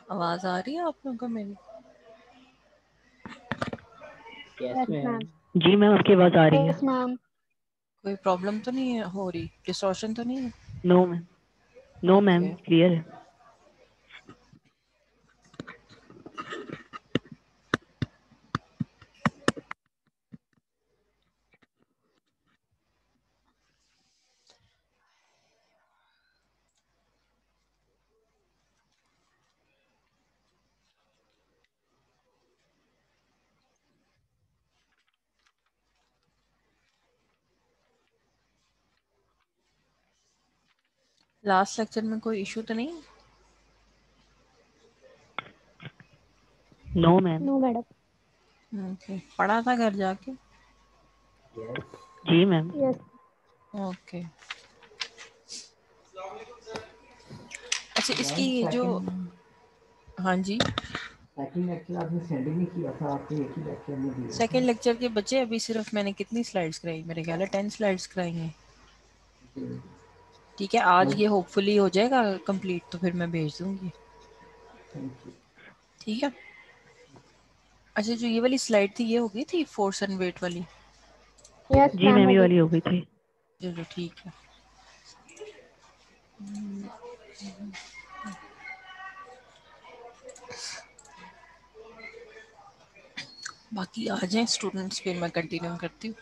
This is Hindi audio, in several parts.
आवाज आ रही है आप लोगों को मेरी? Yes ma'am. जी मैम, आपकी आवाज़ आ रही है। Yes ma'am. कोई प्रॉब्लम तो नहीं है हो रही, डिस्टॉर्शन तो नहीं है? No ma'am, no ma'am, okay. Clear है। लास्ट लेक्चर में कोई इशू तो नहीं? No ma'am. No madam. Okay, पढ़ा था घर जाके? जी मैम। यस। ओके। अच्छा, इसकी जो, हाँ जी, सेकंड लेक्चर आपने सेंड नहीं किया था, आपने एक ही लेक्चर में दिया था। सेकंड लेक्चर के बच्चे अभी सिर्फ मैंने कितनी स्लाइड्स कराई, मेरे ख्याल है 10 स्लाइड्स कराई हैं। ठीक है, आज ये होपफुली हो जाएगा कंप्लीट, तो फिर मैं भेज दूंगी। Thank you. ठीक है। अच्छा, जो ये वाली स्लाइड थी ये हो गई थी फोर्स एंड वेट वाली? यस जी मैम मैम, हो ये गई वाली हो थी। गई थी। चलो ठीक है। बाकी आ जाएं स्टूडेंट्स, फिर मैं कंटिन्यू करती हूँ।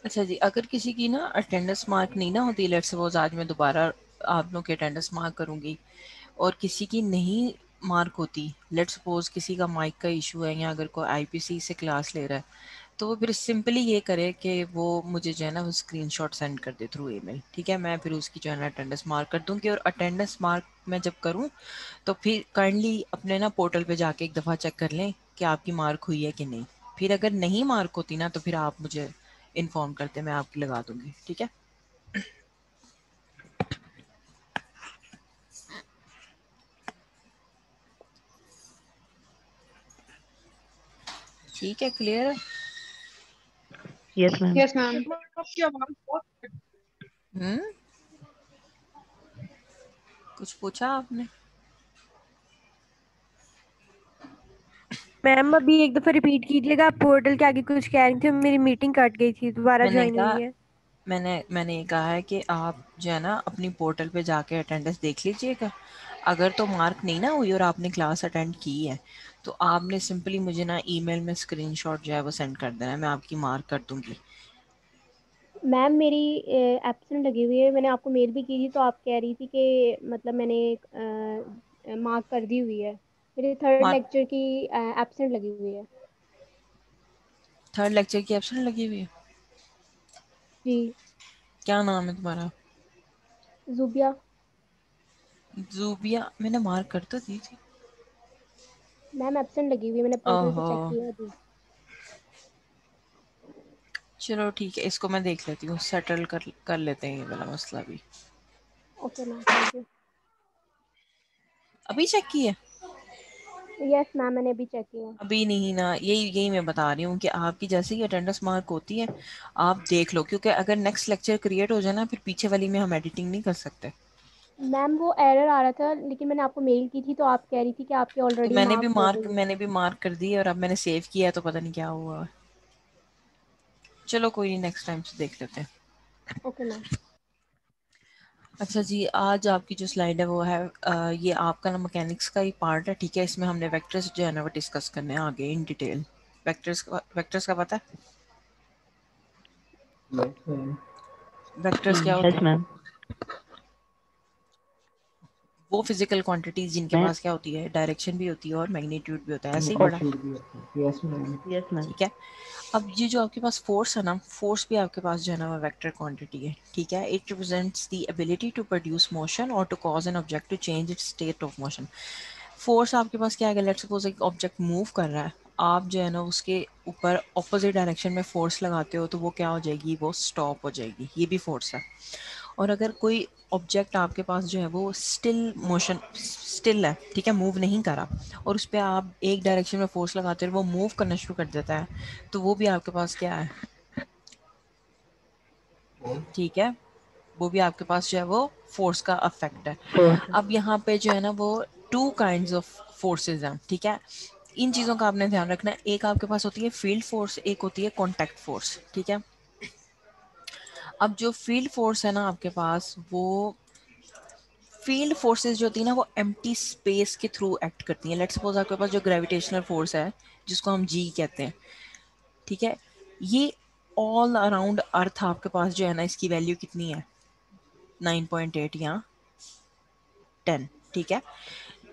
अच्छा जी, अगर किसी की ना अटेंडेंस मार्क नहीं ना होती, लेट्स सपोज आज मैं दोबारा आप लोग की अटेंडेंस मार्क करूंगी और किसी की नहीं मार्क होती, लेट्स सपोज किसी का माइक का इशू है या अगर कोई आईपीसी से क्लास ले रहा है, तो वो फिर सिंपली ये करे कि वो मुझे जो है ना वो स्क्रीनशॉट सेंड कर दे थ्रू ईमेल। ठीक है, मैं फिर उसकी जो है ना अटेंडेंस मार्क कर दूंगी। और अटेंडेंस मार्क मैं जब करूँ तो फिर काइंडली अपने ना पोर्टल पे जाके एक दफ़ा चेक कर लें कि आपकी मार्क हुई है कि नहीं। फिर अगर नहीं मार्क होती ना तो फिर आप मुझे इन्फॉर्म करते, मैं आपकी लगा दूंगी। ठीक है। ठीक है, क्लियर है? Yes ma'am. Yes ma'am. Hmm, कुछ पूछा आपने? मैम अभी एक दफा रिपीट कीजिएगा, आप पोर्टल के आगे कुछ कह रही थी, मेरी मीटिंग कट गई थी, दोबारा मैंने ज्वाइन कहा हुई है। मैंने ये कहा है कि आप जो है ना अपनी पोर्टल पे जाके अटेंडेंस देख लीजिएगा। अगर तो मार्क नहीं ना हुई और आपने क्लास अटेंड की है तो आपने सिंपली मुझे ना ईमेल में स्क्रीनशॉट जो है वो सेंड कर देना है, मैं आपकी मार्क कर दूंगी। मैम मेरी एब्सेंट लगी हुई है, मैंने आपको मेल भी की थी तो आप कह रही थी कि मतलब मैंने मार्क कर दी हुई है। मेरे थर्ड मार्क लेक्चर की एब्सेंट लगी हुई है। थर्ड लेक्चर की एब्सेंट लगी हुई है? जी। क्या नाम है तुम्हारा? जुबिया। जूबिया, मैंने मार्क कर तो दी थी। मैम एब्सेंट लगी हुई है, मैंने पोर्टल पे ओहो, चेक किया अभी। चलो ठीक है, इसको मैं देख लेती हूँ, सेटल कर कर लेते हैं ये वाला मसला भी। Okay ma'am, thank you. अभी चेक किया? यस मैम, मैंने अभी चेक किया। अभी नहीं ना, यही यही मैं बता रही हूँ कि आपकी जैसे ही अटेंडेंस मार्क होती है आप देख लो, क्योंकि अगर नेक्स्ट लेक्चर क्रिएट हो जाए ना फिर पीछे वाली में हम एडिटिंग नहीं कर सकते। मैम वो एरर आ रहा था, लेकिन मैंने आपको मेल की थी तो आप कह रही थी कि आपके तो ऑलरेडी मार्क हो गई है। मैंने भी मार्क कर दी और अब मैंने सेव किया है तो पता नहीं क्या हुआ। चलो कोई नहीं, नेक्स्ट टाइम से देख लेते हैं। Okay ma'am. अच्छा जी, आज आपकी जो स्लाइड है वो है ये आपका ना मैकेनिक्स का ही पार्ट है, ठीक है। इसमें हमने वेक्टर्स जो है ना वो डिस्कस करने हैं आगे इन डिटेल। वेक्टर्स का पता है? Yes ma'am. वेक्टर्स क्या होते यस हैं? मैम। वो फिजिकल क्वांटिटीज जिनके मैं पास क्या होती है, डायरेक्शन भी होती है और मैग्नीट्यूड भी होता है, ऐसे ही पढ़ा? मैग्नीट्यूड भी होती है, यस मैम। Yes ma'am. ठीक है। अब ये जो आपके पास फोर्स है ना, फोर्स भी आपके पास जो है ना वो वेक्टर क्वांटिटी है, ठीक है। It represents the ability to produce motion और to cause an object to change its state of motion. Force आपके पास क्या है, लेट्स सपोज एक ऑब्जेक्ट मूव कर रहा है, आप जो है ना उसके ऊपर ऑपोजिट डायरेक्शन में फोर्स लगाते हो तो वो क्या हो जाएगी, वो स्टॉप हो जाएगी, ये भी फोर्स है। और अगर कोई ऑब्जेक्ट आपके पास जो है वो स्टिल है, ठीक है, मूव नहीं करा, और उस पर आप एक डायरेक्शन में फोर्स लगाते हो वो मूव करना शुरू कर देता है, तो वो भी आपके पास क्या है, ठीक है, वो भी आपके पास जो है वो फोर्स का अफेक्ट है। फोर्स। अब यहाँ पे जो है ना वो टू काइंड्स ऑफ फोर्सेस हैं, ठीक है। इन चीज़ों का आपने ध्यान रखना है। एक आपके पास होती है फील्ड फोर्स, एक होती है कॉन्टैक्ट फोर्स, ठीक है। अब जो फील्ड फोर्स है ना आपके पास, वो फील्ड फोर्सेस जो होती है ना वो एम्प्टी स्पेस के थ्रू एक्ट करती हैं। लेट्स सपोज आपके पास जो ग्रेविटेशनल फोर्स है जिसको हम जी कहते हैं, ठीक है, ये ऑल अराउंड अर्थ आपके पास जो है ना इसकी वैल्यू कितनी है, 9.8 या 10, ठीक है।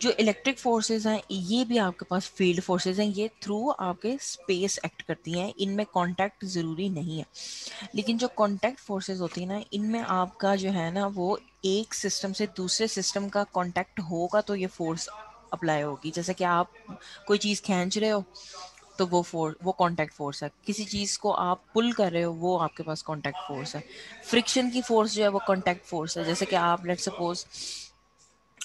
जो इलेक्ट्रिक फोर्सेस हैं ये भी आपके पास फील्ड फोर्सेस हैं, ये थ्रू आपके स्पेस एक्ट करती हैं, इनमें कांटेक्ट ज़रूरी नहीं है। लेकिन जो कांटेक्ट फोर्सेस होती है ना, इनमें आपका जो है ना वो एक सिस्टम से दूसरे सिस्टम का कांटेक्ट होगा तो ये फोर्स अप्लाई होगी। जैसे कि आप कोई चीज़ खींच रहे हो तो वो कांटेक्ट फोर्स है, किसी चीज़ को आप पुल कर रहे हो वो आपके पास कांटेक्ट फोर्स है। फ्रिक्शन की फोर्स जो है वो कांटेक्ट फोर्स है। जैसे कि आप लेट्स सपोज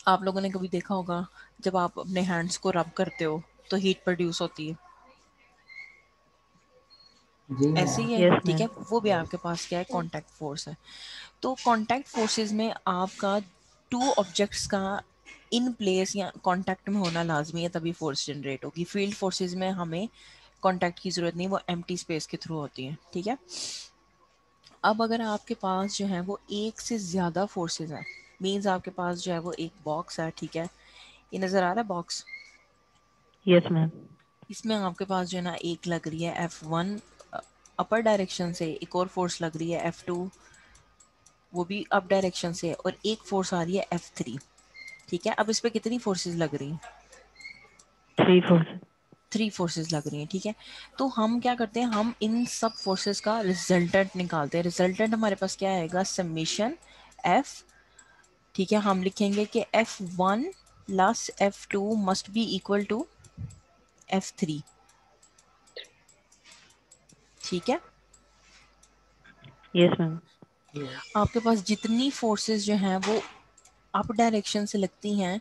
आप लोगों ने कभी देखा होगा जब आप अपने हैंड्स को रब करते हो तो हीट प्रोड्यूस होती है, जी ऐसे मैम। ही है, यस ठीक मैम। है। वो भी यस। आपके पास क्या है, कांटेक्ट फोर्स है। तो कांटेक्ट फोर्सेस में आपका टू ऑब्जेक्ट्स का इन प्लेस या कांटेक्ट में होना लाजमी है, तभी फोर्स जनरेट होगी। फील्ड फोर्सेस में हमें कांटेक्ट की जरूरत नहीं, वो एम्प्टी स्पेस के थ्रू होती है, ठीक है। अब अगर आपके पास जो है वो एक से ज़्यादा फोर्सेस हैं, मीन्स आपके पास जो है वो एक बॉक्स है, ठीक है, ये नज़र आ रहा है बॉक्स, यस मैम। इसमें आपके पास जो है ना एक लग रही है F1 अपर डायरेक्शन से, एक और फोर्स लग रही है F2 वो भी अप डायरेक्शन से, और एक फोर्स आ रही है F3, ठीक है। अब इस पे कितनी फोर्सेस लग रही हैं, 3 फोर्स। 3 फोर्सेस लग रही हैं, ठीक है। तो हम क्या करते हैं, हम इन सब फोर्सेस का रिजल्टेंट निकालते हैं। रिजल्टेंट हमारे पास क्या आएगा, समेशन F, ठीक है। हम लिखेंगे कि F1 plus F2 must be equal to F3, ठीक है। Yes ma'am. यस। आपके पास जितनी फोर्सेस जो हैं वो अप डायरेक्शन से लगती हैं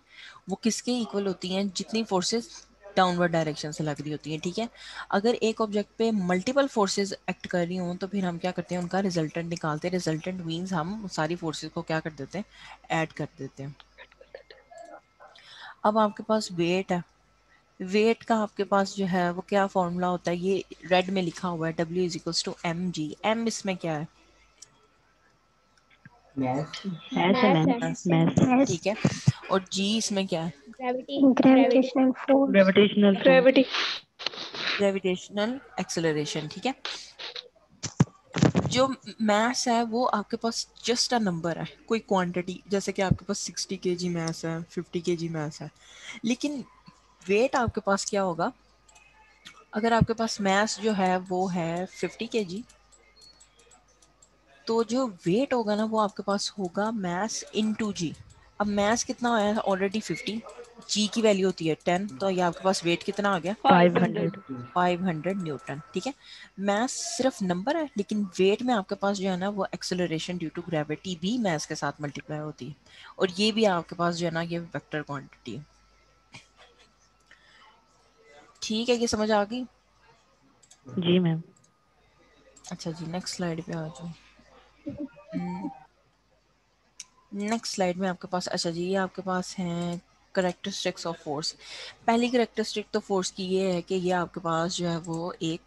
वो किसके इक्वल होती हैं, जितनी फोर्सेस डाउनवर्ड डायरेक्शन से लग रही होती हैं, ठीक है। अगर एक ऑब्जेक्ट पे मल्टीपल फोर्सेस एक्ट कर रही हों तो फिर हम क्या करते हैं, उनका रिजल्टेंट निकालते हैं। रिजल्टेंट मीन्स हम सारी फोर्सेस को क्या कर देते हैं, ऐड कर देते हैं। अब आपके पास वेट है, वेट का आपके पास जो है वो क्या फॉर्मूला होता है, ये रेड में लिखा हुआ है, W is equals to mg। m इसमें क्या है, मैथ। ऐसे मैथ मैम। है। मैथ। ठीक है। और g इसमें क्या है, gravity. Gravity. Gravitational force. Gravitational force. Gravity. Gravitational acceleration, ठीक है। जो मास है वो आपके पास जस्ट अ नंबर है, कोई क्वांटिटी, जैसे कि आपके पास 60 kg मास है, 50 kg मास है। लेकिन वेट आपके पास क्या होगा, अगर आपके पास मास जो है वो है 50 kg, तो जो वेट होगा ना वो आपके पास होगा मास इनटू जी। अब मास कितना आया है ऑलरेडी 50, जी की वैल्यू होती है 10, तो ये आपके पास वेट कितना आ गया, 500। 500। 500 न्यूटन, ठीक है। मास सिर्फ नंबर है, लेकिन वेट में आपके पास जो है ना वो एक्सेलरेशन ड्यू टू ग्रेविटी भी मास के साथ मल्टीप्लाई होती है, और ये भी आपके पास जो है ना ये वेक्टर क्वांटिटी है, ठीक है। ये समझ आ गई? जी मैम। अच्छा जी, नेक्स्ट स्लाइड पे आ जाओ। नेक्स्ट स्लाइड में आपके पास, अच्छा जी, ये आपके पास हैं करेक्टरिस्टिक्स ऑफ फोर्स। पहली करेक्टरिस्टिक तो फोर्स की ये है कि ये आपके पास जो है वो एक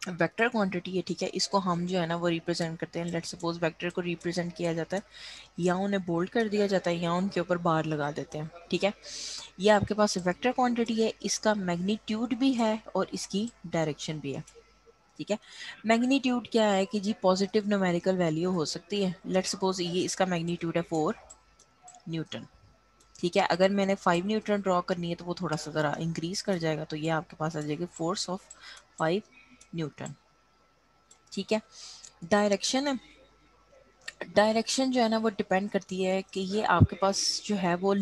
वेक्टर क्वांटिटी है, ठीक है, इसको हम जो है ना वो रिप्रेजेंट करते हैं। लेट्स सपोज वेक्टर को रिप्रेजेंट किया जाता है, या उन्हें बोल्ड कर दिया जाता है या उनके ऊपर बार लगा देते हैं, ठीक है। ये आपके पास वेक्टर क्वांटिटी है, इसका मैग्नीट्यूड भी है और इसकी डायरेक्शन भी है, ठीक है। मैग्नीट्यूड क्या है कि जी पॉजिटिव न्यूमेरिकल वैल्यू हो सकती है। लेट्स सपोज ये इसका मैग्नीट्यूड है 4 न्यूटन, ठीक है। अगर मैंने 5 न्यूटन ड्रॉ करनी है तो वो थोड़ा सा ज़रा इंक्रीज कर जाएगा, तो ये आपके पास आ जाएगी फोर्स ऑफ 5 न्यूटन, ठीक है। डायरेक्शन है, डायरेक्शन जो है ना वो डिपेंड करती है कि ये आपके पास जो है वो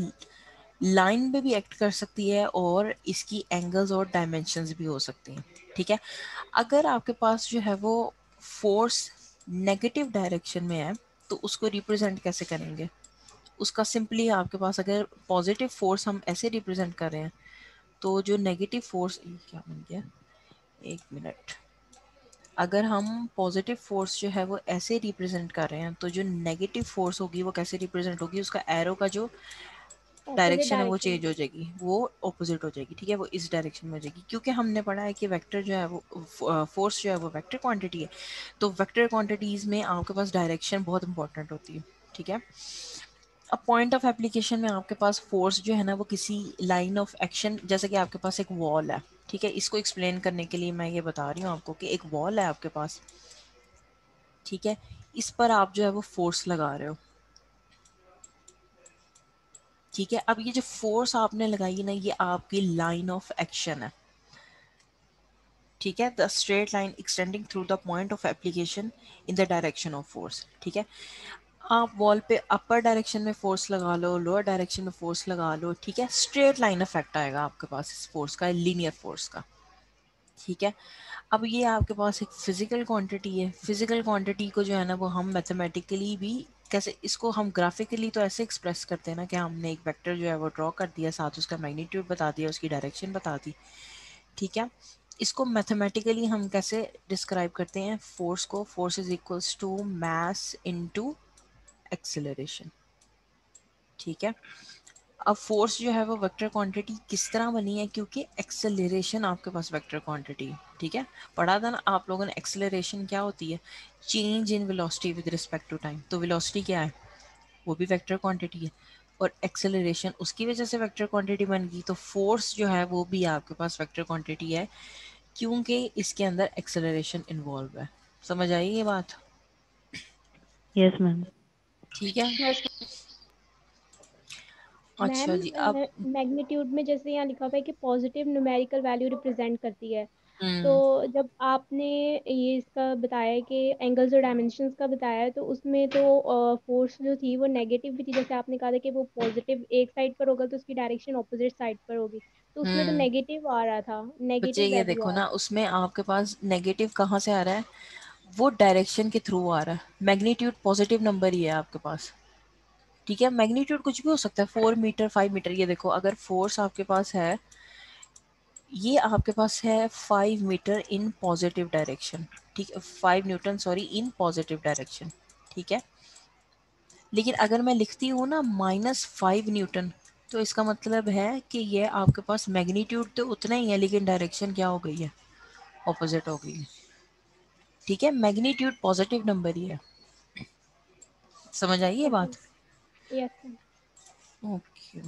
लाइन में भी एक्ट कर सकती है और इसकी एंगल्स और डायमेंशंस भी हो सकती हैं, ठीक है। अगर आपके पास जो है वो फोर्स नेगेटिव डायरेक्शन में है तो उसको रिप्रेजेंट कैसे करेंगे? उसका सिंपली आपके पास अगर पॉजिटिव फोर्स हम ऐसे रिप्रेजेंट कर रहे हैं तो जो नेगेटिव फोर्स, क्या बन गया, एक मिनट, अगर हम पॉजिटिव फोर्स जो है वो ऐसे रिप्रेजेंट कर रहे हैं तो जो नेगेटिव फोर्स होगी वो कैसे रिप्रेजेंट होगी? उसका एरो का जो ऑपोजिट डायरेक्शन है वो डायरेक्शन। चेंज हो जाएगी, वो ऑपोजिट हो जाएगी, ठीक है, वो इस डायरेक्शन में हो जाएगी। क्योंकि हमने पढ़ा है कि वेक्टर जो है वो फोर्स जो है वो वेक्टर क्वांटिटी है, तो वेक्टर क्वांटिटीज में आपके पास डायरेक्शन बहुत इंपॉर्टेंट होती है, ठीक है। अब पॉइंट ऑफ एप्लीकेशन में आपके पास फोर्स जो है ना वो किसी लाइन ऑफ एक्शन, जैसे कि आपके पास एक वॉल है, ठीक है, इसको एक्सप्लेन करने के लिए मैं ये बता रही हूँ आपको कि एक वॉल है आपके पास, ठीक है, इस पर आप जो है वो फोर्स लगा रहे हो, ठीक है। अब ये जो फोर्स आपने लगाई ना ये आपकी लाइन ऑफ एक्शन है, ठीक है, the straight line extending through the point of application in the direction of force, ठीक है। आप वॉल पे अपर डायरेक्शन में फोर्स लगा लो, लोअर डायरेक्शन में फोर्स लगा लो, ठीक है, स्ट्रेट लाइन इफेक्ट आएगा आपके पास इस फोर्स का, लीनियर फोर्स का, ठीक है। अब ये आपके पास एक फिजिकल क्वांटिटी है, फिजिकल क्वांटिटी को जो है ना वो हम मैथमेटिकली भी कैसे, इसको हम ग्राफिकली तो ऐसे एक्सप्रेस करते हैं ना कि हमने एक वेक्टर जो है वो ड्रॉ कर दिया, साथ उसका मैग्नीट्यूड बता दिया, उसकी डायरेक्शन बता दी, ठीक है। इसको मैथमेटिकली हम कैसे डिस्क्राइब करते हैं फोर्स को? Force is equals to mass into acceleration, ठीक है। अब फोर्स जो है वो वेक्टर क्वांटिटी किस तरह बनी है? क्योंकि एक्सेलरेशन आपके पास वेक्टर क्वांटिटी है, ठीक है। पढ़ा था ना आप लोगों ने, एक्सेलरेशन क्या होती है? Change in velocity with respect to time. तो वेलोसिटी क्या है? वो भी वेक्टर क्वांटिटी है, और एक्सेलरेशन उसकी वजह से वेक्टर क्वांटिटी बन गई। तो फोर्स जो है वो भी आपके पास वेक्टर क्वांटिटी है क्योंकि इसके अंदर एक्सेलरेशन इन्वॉल्व है। समझ आई ये बात? Yes, ma'am. ठीक है। यस मैम, अच्छा जी, अब मैग्नीट्यूड में जैसे यहाँ लिखा हुआ है कि पॉजिटिव न्यूमेरिकल वैल्यू रिप्रेजेंट करती है, तो हम्म जब आपने ये इसका बताया है कि एंगल्स और डायमेंशंस का बताया है, तो उसमें तो फोर्स जो थी वो नेगेटिव भी थी। जैसे आपने कहा था कि वो पॉजिटिव एक साइड पर होगा तो उसकी डायरेक्शन ऑपोजिट साइड पर होगी, तो उसमें तो हम्म नेगेटिव आ रहा था, बच्चे नेगेटिव ये वैल्यू देखो आ ना, रही उसमें आपके पास नेगेटिव कहाँ से आ रहा है? वो डायरेक्शन के थ्रू आ रहा है। मैग्नीट्यूड पॉजिटिव नंबर ही है आपके पास, ठीक है। मैग्नीट्यूड कुछ भी हो सकता है, 4 मीटर 5 मीटर। ये देखो, अगर फोर्स आपके पास है, ये आपके पास है 5 मीटर इन पॉजिटिव डायरेक्शन, ठीक है, 5 Newton sorry in positive direction, ठीक है। लेकिन अगर मैं लिखती हूँ ना -5 न्यूटन, तो इसका मतलब है कि ये आपके पास मैग्नीट्यूड तो उतना ही है लेकिन डायरेक्शन क्या हो गई है? ऑपोजिट हो गई है, ठीक है। मैग्नीट्यूड पॉजिटिव नंबर ही है। समझ आई ये है। ओके। बात? यस। ओके,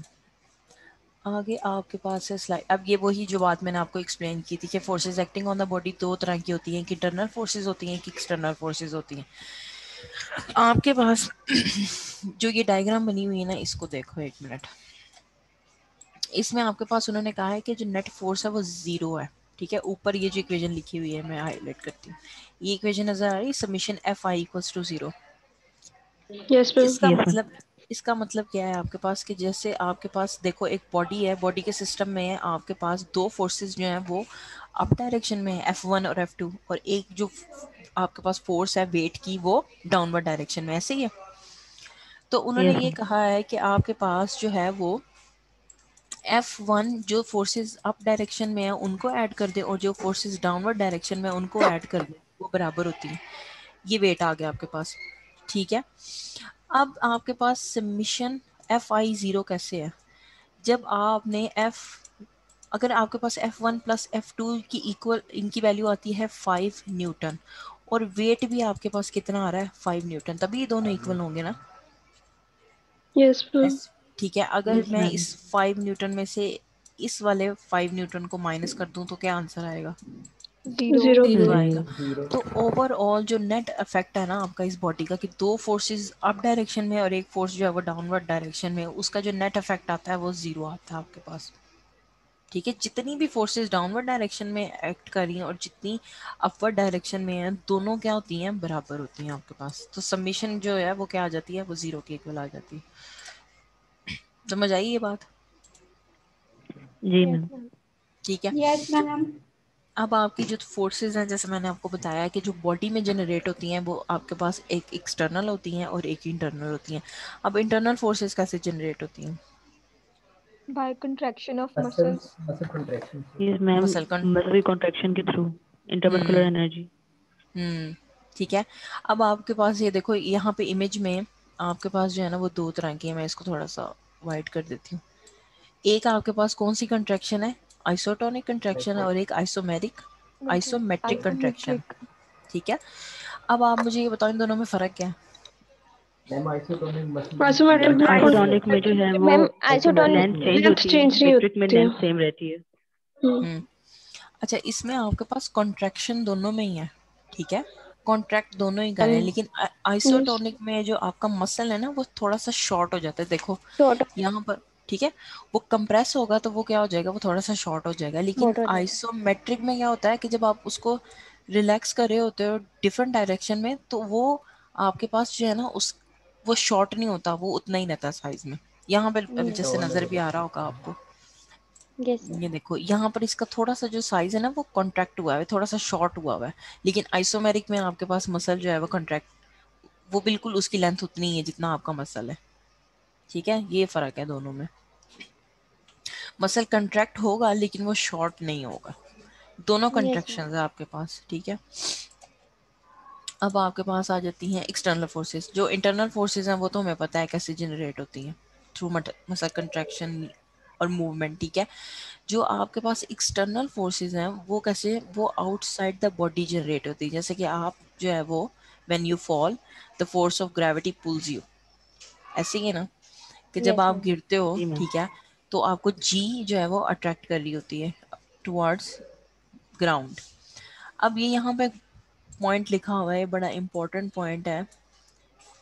आगे आपके पास है स्लाइड। अब ये वही जो बात मैंने आपको एक्सप्लेन की थी कि forces acting on the body दो तरह की होती हैं, कि इंटरनल फोर्सेस होती हैं कि एक्सटर्नल फोर्सेस होती हैं। आपके पास जो ये डायग्राम बनी हुई है ना, इसको देखो एक मिनट। इसमें आपके पास उन्होंने कहा है कि जो नेट फोर्स है वो 0 है, ठीक है। ऊपर ये जो इक्वेशन लिखी हुई है मैं हाईलाइट करती हूँ, ये इक्वेशन नजर आ रही है, summation Fi equals to 0। Yes ma'am. इसका Yes, ma'am. मतलब, इसका मतलब क्या है आपके पास कि जैसे आपके पास देखो एक बॉडी है, बॉडी के सिस्टम में आपके पास दो फोर्सेस जो हैं वो अप डायरेक्शन में है, F1 और F2, और एक जो आपके पास फोर्स है वेट की वो डाउनवर्ड डायरेक्शन में, ऐसे ही है। तो उन्होंने Yes, ये ma'am. कहा है कि आपके पास जो है वो F1 जो फोर्सेस अप डायरेक्शन में है उनको ऐड कर दे और जो फोर्सेस डाउनवर्ड डायरेक्शन में उनको ऐड कर दे, वो बराबर होती है। ये वेट आ गया आपके पास, ठीक है। अब आपके पास समीशन Fi 0 कैसे है? जब आपने अगर आपके पास F1 प्लस F2 की इक्वल इनकी वैल्यू आती है 5 न्यूटन और वेट भी आपके पास कितना आ रहा है 5 न्यूटन, तभी ये दोनों इक्वल होंगे ना। Yes ma'am. ठीक है, अगर Yes, मैं ma'am. इस 5 न्यूटन में से इस वाले 5 न्यूटन को माइनस कर दूं तो क्या आंसर आएगा? 0। जीरो आएगा। जीरो। तो ओवरऑल जो नेट इफेक्ट है ना आपका इस बॉडी का, कि दो फोर्सेस अप डायरेक्शन में और एक फोर्स जो है वो डाउनवर्ड डायरेक्शन में, उसका जो नेट इफेक्ट आता है वो जीरो आता है आपके पास। ठीक है, जितनी भी फोर्सेस डाउनवर्ड डायरेक्शन में एक्ट कर रही हैं और जितनी अपवर्ड डायरेक्शन में हैं, दोनों क्या होती हैं, बराबर होती हैं आपके पास। तो समीशन जो है वो क्या आ जाती है, वो जीरो के इक्वल आ जाती है। समझ आई ये बात? जी यस मैम। मैम। ठीक है। Yes ma'am. अब आपकी जो फोर्सेस हैं, जैसे मैंने आपको बताया कि जो बॉडी में जनरेट होती हैं वो आपके पास एक एक्सटर्नल होती हैं और एक इंटरनल होती हैं। अब इंटरनल फोर्सेस कैसे जनरेट होती हैं? By contraction of muscles, muscles. Muscle contraction. Yes, ma'am. Muscle कन Muscle contraction के through intermuscular हम्म energy. ठीक है। अब आपके पास ये देखो, यहाँ पे इमेज में आपके पास जो है ना वो दो तरह की है। मैं इसको थोड़ा सा वाइड कर देती हूँ। एक आपके पास कौन सी कंट्रैक्शन है, आइसोटोनिक कंट्रैक्शन है, और एक आइसोमेट्रिक कंट्रैक्शन। आइसोमेट्रिक। ठीक है। अब आप मुझे ये बताओ इन दोनों में फ़र्क क्या है? Ma'am isotonic muscle isometric ma'am में आइसो आइसोटोनिक में जो है वो मैम आइसोमेट्रिक लेंथ आइसोटोनिक में चेंज लेंथ होती है, चेंज नहीं मेट्रिक में होती है। लेंथ सेम रहती है। हम्म अच्छा, इसमें आपके पास कॉन्ट्रैक्शन दोनों में ही है। ठीक है, कॉन्ट्रैक्ट दोनों ही कर रहे हैं, लेकिन यस। आइसोटोनिक में जो आपका मसल है ना वो थोड़ा सा शॉर्ट हो जाता है। देखो शॉर्ट यहाँ पर, ठीक है, वो कंप्रेस होगा तो वो क्या हो जाएगा, वो थोड़ा सा शॉर्ट हो जाएगा। लेकिन शॉर्ट हो जाएगा। आइसोमेट्रिक में क्या होता है कि जब आप उसको रिलैक्स कर रहे होते हो डिफरेंट डायरेक्शन में, तो वो आपके पास जो है ना उस वो शॉर्ट नहीं होता, वो उतना ही रहता है साइज में। यहाँ पर अभी यस जैसे नजर भी आ रहा होगा आपको, यस मैम। ये देखो यहाँ पर इसका थोड़ा सा जो साइज है ना वो कॉन्ट्रैक्ट हुआ है, थोड़ा सा शॉर्ट हुआ हुआ है। लेकिन आइसोमेरिक में आपके पास मसल जो है वो कॉन्ट्रैक्ट, वो बिल्कुल उसकी लेंथ उतनी ही है जितना आपका मसल है। ठीक है, ये फर्क है दोनों में। मसल कंट्रैक्ट होगा लेकिन वो शॉर्ट नहीं होगा। दोनों यस मैम। कंट्रैक्शन है आपके पास। ठीक है, अब आपके पास आ जाती हैं एक्सटर्नल फोर्सेस। जो इंटरनल फोर्सेस हैं वो तो हमें पता है कैसे जनरेट होती हैं, थ्रू मसल कंट्रैक्शन और मूवमेंट। ठीक है, जो आपके पास एक्सटर्नल फोर्सेस हैं वो कैसे, वो आउटसाइड द बॉडी जनरेट होती है। जैसे कि आप जो है वो when you fall the force of gravity pools you, ऐसे ही है ना, कि जब यस आप मैम। गिरते हो, जी मैम। ठीक है, तो आपको जी जो है वो अट्रैक्ट कर रही होती है टुवर्ड्स ग्राउंड। अब ये यहाँ पे पॉइंट लिखा हुआ है, बड़ा इंपॉर्टेंट पॉइंट है।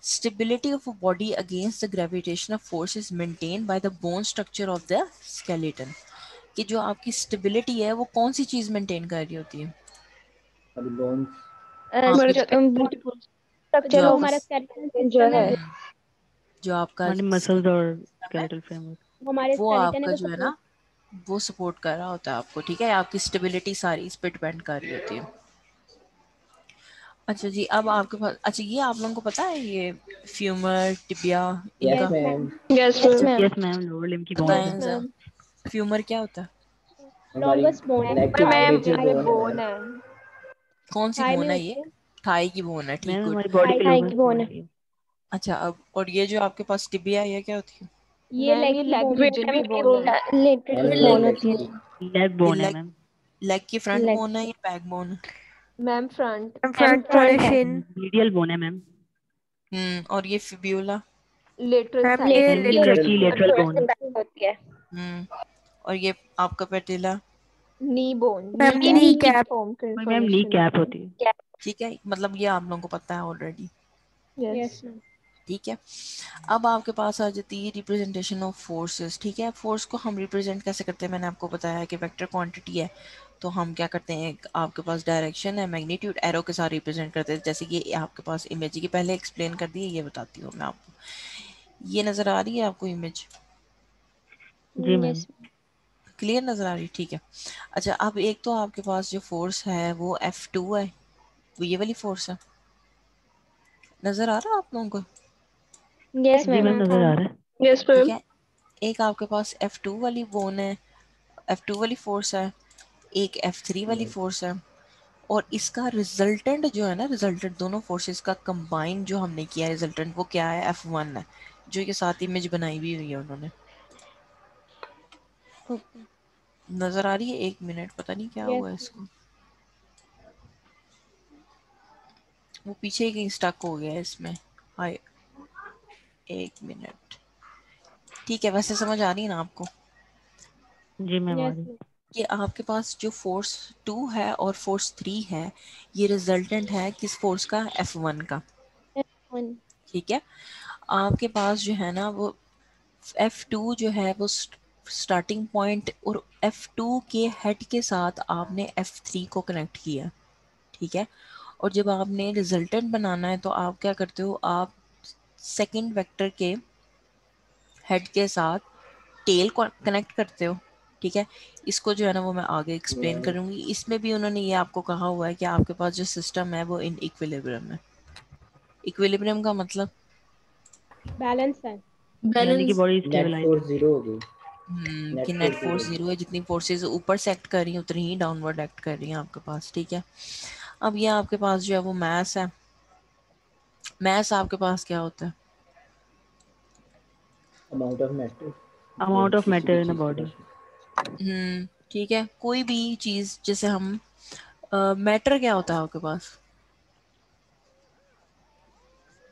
Stability of a body against the gravitational force is maintain by the bone structure of the skeleton. कि जो आपकी स्टेबिलिटी है वो कौन सी चीज मेंटेन कर रही होती है? अभी बोन्स। आपके जो स्ट्रक्चर जो आपका हमारा स्केलेटल जो सिस्टम है है। जो आपका हमारे मसल्स और skeleton है, skeletal framework. वो हमारे वो स्केलेटन है आपका वो जो है सपोर्ट। ना वो सपोर्ट कर रहा होता है आपको। ठीक है, आपकी स्टेबिलिटी सारी इस पे डिपेंड कर रही होती है। अच्छा जी, अब आपके पास, अच्छा ये आप लोगों को पता है ये फ्यूमर टिबिया यस इनका yes ma'am. Ma'am. Yes yes ma'am. जब ma'am. Yes ma'am, lower limb की bones बताएं हैं। जरा, फ्यूमर क्या होता है? हमारी लॉन्गेस्ट बोन है नेक की थाई मैम मेजर थाई ये बोन है बोन मैम। है। कौन सी थाई में बोन है ये? होती है। थाई की बोन है, ठीक, मैम गुड। हमारी बॉडी थाई के थाई लोएस्ट की बोन है। बोन है। अच्छा, अब और ये जो आपके पास टिबिया है ये क्या होती है? ये मैम लेग ये की लेग बोन होती रीजन की बोन है। है। लेटरल मैम ये बोन लेग होती है। की। लेग ये बोन है लेग, मैम। लेग की फ्रंट लेग बोन है या बैक बोन है? Ma'am front. फ्रंट बोन है फ्रंट है। शिन। मीडियल बोन है मैम। और ये फिब्यूला? लेटरल मैम साइड ये मैम ये लेग लेटरल लिटरल की बोन। लेटरल बोन है। होती है। और ये आपका पेटिला? नी बोन। नी मैम कैप नी की कैप। फॉर्म और मैम नी फॉर्मेशन कैप होती है। होती है। ठीक है, मतलब ये आप लोगों को पता है ऑलरेडी। Yes yes. मैम। ठीक है, अब आपके पास आ जाती है रिप्रेजेंटेशन ऑफ फोर्सेस। ठीक है, फोर्स को हम रिप्रेजेंट कैसे करते हैं, मैंने आपको बताया कि वेक्टर क्वांटिटी है, तो हम क्या करते हैं, आपके पास डायरेक्शन है, मैग्नीट्यूड एरो के साथ रिप्रेजेंट करते हैं। जैसे कि आपके पास इमेज की पहले एक्सप्लेन कर दी है, ये बताती हूँ मैं आपको। ये नज़र आ रही है आपको इमेज? जी मैम। यस। क्लियर नज़र आ रही है? ठीक है। अच्छा, अब एक तो आपके पास जो फोर्स है वो F2 है, वो ये वाली फोर्स है। नज़र आ रहा है आप लोगों को? यस जी मैम। मैम नजर आ रहा है। यस ठीक मैम। है, एक आपके पास F2 वाली बोन है, F2 वाली फोर्स है, एक F3 वाली फोर्स है, और इसका रिजल्टेंट जो है ना, रिजल्टेंट दोनों फोर्सेस का कंबाइन जो हमने किया रिजल्टेंट, वो क्या है, F1 है, जो ये साथ इमेज बनाई भी हुई है उन्होंने। ओके। नजर आ रही है? 1 मिनट, पता नहीं क्या हुआ है यस इसको, वो पीछे ही कहीं स्टक हो गया है इसमें। हाय, 1 मिनट। ठीक है, वैसे समझ आ रही है ना आपको जी मैम आ यस रही। कि आपके पास जो फोर्स 2 है और फोर्स 3 है, ये रिजल्टेंट है किस फोर्स का? F1 का। वन ठीक है, आपके पास जो है ना वो F2 जो है वो स्टार्टिंग पॉइंट, और F2 के हेड के साथ आपने F3 को कनेक्ट किया। ठीक है, और जब आपने रिजल्टेंट बनाना है तो आप क्या करते हो, आप सेकंड वेक्टर के हेड के साथ टेल को कनेक्ट करते हो। ठीक है, इसको जो है ना वो मैं आगे एक्सप्लेन करूंगी। इसमें भी उन्होंने ये आपको कहा हुआ है कि आपके पास जो सिस्टम है वो इन इक्विलिब्रियम है। इक्विलिब्रियम का मतलब बैलेंस है। यानी कि body net stabilise. Force zero हो गई। कि net net force zero force हो गई। जीरो है, जितनी फोर्सेस ऊपर से एक्ट कर रही हैं उतनी ही डाउनवर्ड एक्ट कर रही हैं आपके पास। ठीक है, अब ये आपके पास जो है वो मैस है। मैस आपके पास क्या होता है? अमाउंट ऑफ मैटर जो अमाउंट ऑफ किसी भी मैटर इन अ चीज के बॉडी। हम्म, ठीक है, कोई भी चीज जैसे हम मैटर क्या होता है आपके पास?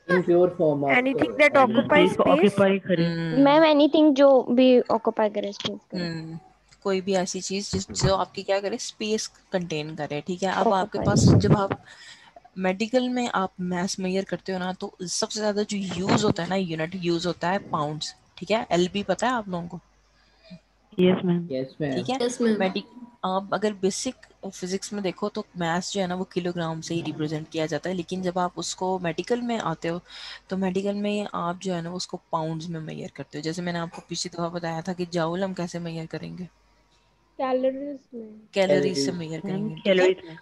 In pure form of anything that जो ऑक्युपाई स्पेस को स्पेस। ऑक्यूपाई करे। मैम एनीथिंग जो भी ऑक्यूपाई करे स्पेस करे कोई भी ऐसी चीज जो आपकी क्या करे, स्पेस कंटेन करे। ठीक है, अब आपके ऑक्यूपाई। पास जब आप मेडिकल में आप मैस मेजर करते हो ना, तो सबसे ज्यादा जो यूज होता है ना, यूनिट यूज होता है पाउंड्स। ठीक है, एलबी पता है आप लोगों को? Yes ma'am. Yes ma'am. ठीक है, मेडिक आप अगर बेसिक फिजिक्स में देखो तो मैथ्स जो है ना वो किलोग्राम से ही रिप्रेजेंट किया जाता है, लेकिन जब आप उसको मेडिकल में आते हो तो मेडिकल में आप जो है ना उसको पाउंड्स में मेजर करते हो। जैसे मैंने आपको पिछली दफा बताया था कि जाउल हम कैसे मेजर करेंगे, कैलोरीज में। कैलोरीज से कैलोरीज मेजर मैम करेंगे। ठीक है, कैलोरीज में।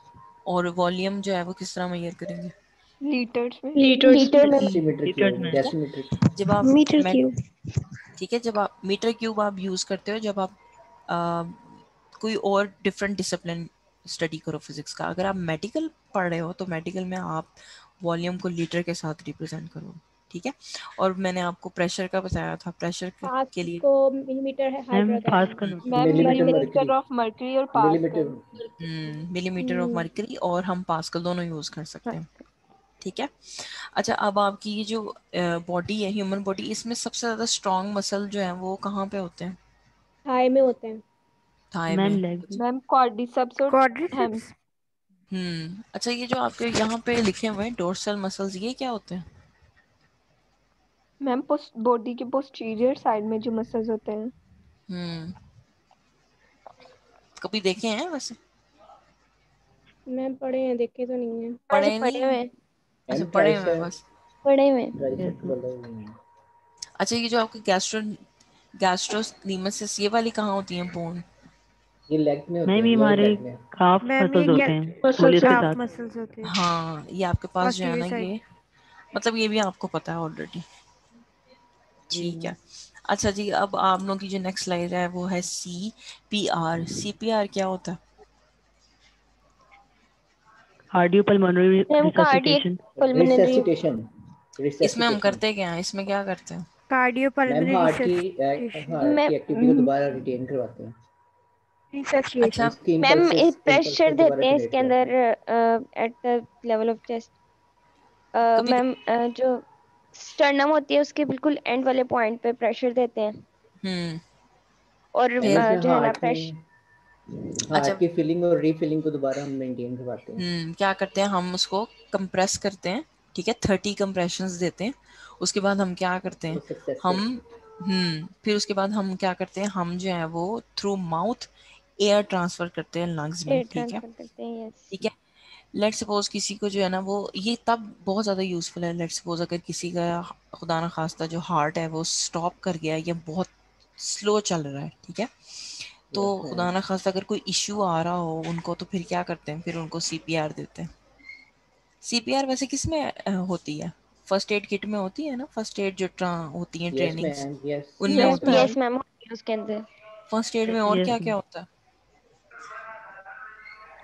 और वॉल्यूम जो है वो किस तरह मेजर करेंगे? लीटर्स में। लीटर्स में। में। डेसीमीटर लीटर्स क्यूब में। ठीक है, डेसीमीटर क्यूब। जब आप मीटर क्यूब। ठीक है, जब आप मीटर क्यूब आप यूज करते हो जब आप आ, कोई और डिफरेंट डिसिप्लिन स्टडी करो फिजिक्स का। अगर आप मेडिकल पढ़ रहे हो तो मेडिकल में आप वॉल्यूम को लीटर के साथ रिप्रेजेंट करो। ठीक है, और मैंने आपको प्रेशर का बताया था, प्रेशर पास के लिए को मिलीमीटर है मैम हाइड्रोडाइन में। पास्कल होता है। Ma'am millimetre millimetre mercury. Of mercury और pascal. Millimetre. Millimetre of mercury, और हम पास्कल दोनों यूज कर सकते हैं। ठीक है, अच्छा अब आपकी ये जो बॉडी है, ह्यूमन बॉडी, इसमें सबसे ज्यादा स्ट्रॉन्ग मसल जो है वो कहाँ पे होते हैं? थाई में होते हैं। थाई मैम में। लेग में। मैम क्वाड्रिसेप्स और हैम। क्वाड्रिसेप्स। अच्छा, ये जो आपके यहाँ पे लिखे हुए हैं डोर्सल मसल्स, ये क्या होते हैं? मैम बॉडी के पोस्टीरियर साइड में जो मसल्स होते हैं। हम्म, कभी देखे हैं वैसे? मैम पढ़े हैं, देखे तो नहीं है। पढ़े पढ़े नहीं? हुए। अच्छा, एम पढ़े हुए हैं ट्राइसेप। बस। पढ़े हुए। Yes tricep ma'am. वाला है। अच्छा, ये जो आपके गैस्ट्रोलीमस ये वाली कहाँ होती हैं बोन? ये लेग में होते मैम हैं, ये लोअर हमारे लेग में। काफ मैम ये मसल्स होते हैं सोलियस के काफ साथ। मसल्स होते हैं हाँ, ये आपके पास जो है पोस्टीरियर ना साइड। ये, मतलब ये भी आपको पता है ऑलरेडी। जी ठीक मैम। है, अच्छा जी, अब आप लोगों की जो नेक्स्ट स्लाइड है वो है CPR। CPR क्या होता है? Cardiopulmonary ma'am cardiac resuscitation. Pulmonary. Resuscitation. इसमें हम रिसेसिटेशन। करते क्या हैं, इसमें क्या करते हैं? Ma'am cardiopulmonary heart resuscitation. की एक्टिविटी को मैम दोबारा रिटेन करवाते हैं। अच्छा, इसकी मैम इम्पल्सेस प्रेशर इम्पल्सेस दोबारा देते हैं जनरेट इसके करवाते अंदर हैं। At the level of chest. कभी मैम जो स्टर्नम होती है उसके बिल्कुल एंड वाले पॉइंट पे प्रेशर देते हैं। हम्म, और मैम फिर इसमें जो है ना प्रेशर। अच्छा, हार्ट की फिलिंग और रीफिलिंग को दोबारा हम मेंटेन करवाते हैं। क्या करते हैं हम उसको कंप्रेस करते हैं। ठीक है, 30 कंप्रेशंस देते हैं। उसके बाद हम क्या करते हैं, वो सक्सेसफुल। हम फिर उसके बाद हम क्या करते हैं, हम जो है वो थ्रू माउथ एयर ट्रांसफर करते हैं लंग्स में। एयर ठीक है, ट्रांसफर करते हैं। यस। ठीक है, लेट्स सपोज किसी को जो है ना वो, ये तब बहुत ज़्यादा यूज़फुल है। लेट्स सपोज अगर किसी का खुदा ना खास्ता जो हार्ट है वो स्टॉप कर गया या बहुत स्लो चल रहा है, ठीक है, तो यस मैम। खुदा ना खास्ता अगर कोई इश्यू आ रहा हो उनको, तो फिर क्या करते हैं, फिर उनको CPR देते हैं। CPR वैसे किस में होती है? फर्स्ट एड किट में होती है ना, फर्स्ट एड जो होती है यस ट्रेनिंग्स, मैम। यस उनमें यस होता है। Yes ma'am. मैम होती है उसके अंदर। फर्स्ट एड में और यस क्या क्या मैम। होता है?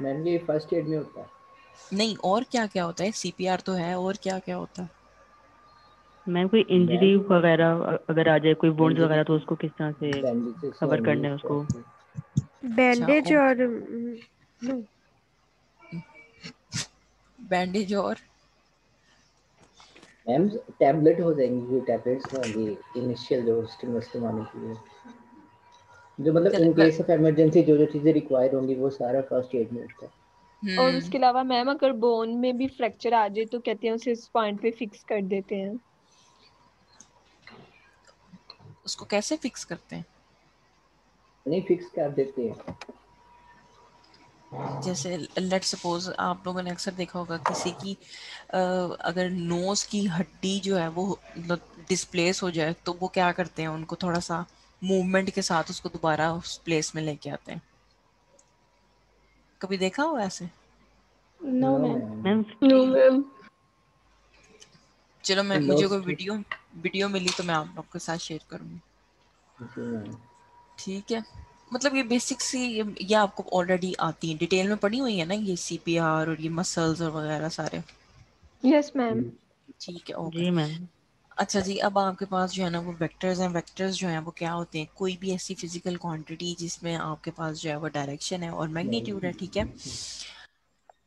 मैम ये फर्स्ट एड में होता है। नहीं, और क्या क्या होता है? CPR तो है, और क्या क्या होता है? मैम कोई इंजरी मैम वगैरह अगर आ जाए, कोई बोन्स इंजरी वगैरह, तो उसको किस तरह से बैंडेजेस कवर होंगे करना है उस उसको। तरह से। बैंडेज अच्छा, और नो बैंडेज और मैम टैबलेट हो जाएंगी, कोई टैबलेट्स ना होंगी इनिशियल जो स्टिमुलस करवाने के लिए, जो मतलब चल इन मैं केस ऑफ इमरजेंसी जो जो चीजें रिक्वायर्ड होंगी वो सारा फर्स्ट एड में होता है। और हम्म उसके अलावा मैम अगर बोन में भी फ्रैक्चर आ जाए तो कहते हैं उसे इस पॉइंट पे फिक्स कर देते हैं। उसको कैसे फिक्स करते हैं? नहीं फिक्स कर देते हैं। जैसे लेट सपोज आप लोगों ने अक्सर देखा होगा किसी की अगर नोज की हड्डी जो है वो मतलब डिस्प्लेस हो जाए तो वो क्या करते हैं, उनको थोड़ा सा मूवमेंट के साथ उसको दोबारा उस प्लेस में लेके आते हैं। कभी देखा हो ऐसे? No no ma'am. Ma'am. Ma'am no ma'am. चलो मैं मुझे कोई लॉस्ट। वीडियो वीडियो मिली तो मैं आप लोग के साथ शेयर करूँगी। जी मैम। ठीक है, मतलब ये बेसिक सी ये आपको ऑलरेडी आती है, डिटेल में पढ़ी हुई है ना ये सीपीआर और ये मसल्स और वगैरह सारे। Yes ma'am. ठीक है, ओके। जी मैम। अच्छा जी, अब आपके पास जो है ना वो वेक्टर्स हैं। वेक्टर्स जो हैं वो क्या होते हैं? कोई भी ऐसी फिजिकल क्वांटिटी जिसमें आपके पास जो है वो डायरेक्शन है और मैग्नीट्यूड है। ठीक है,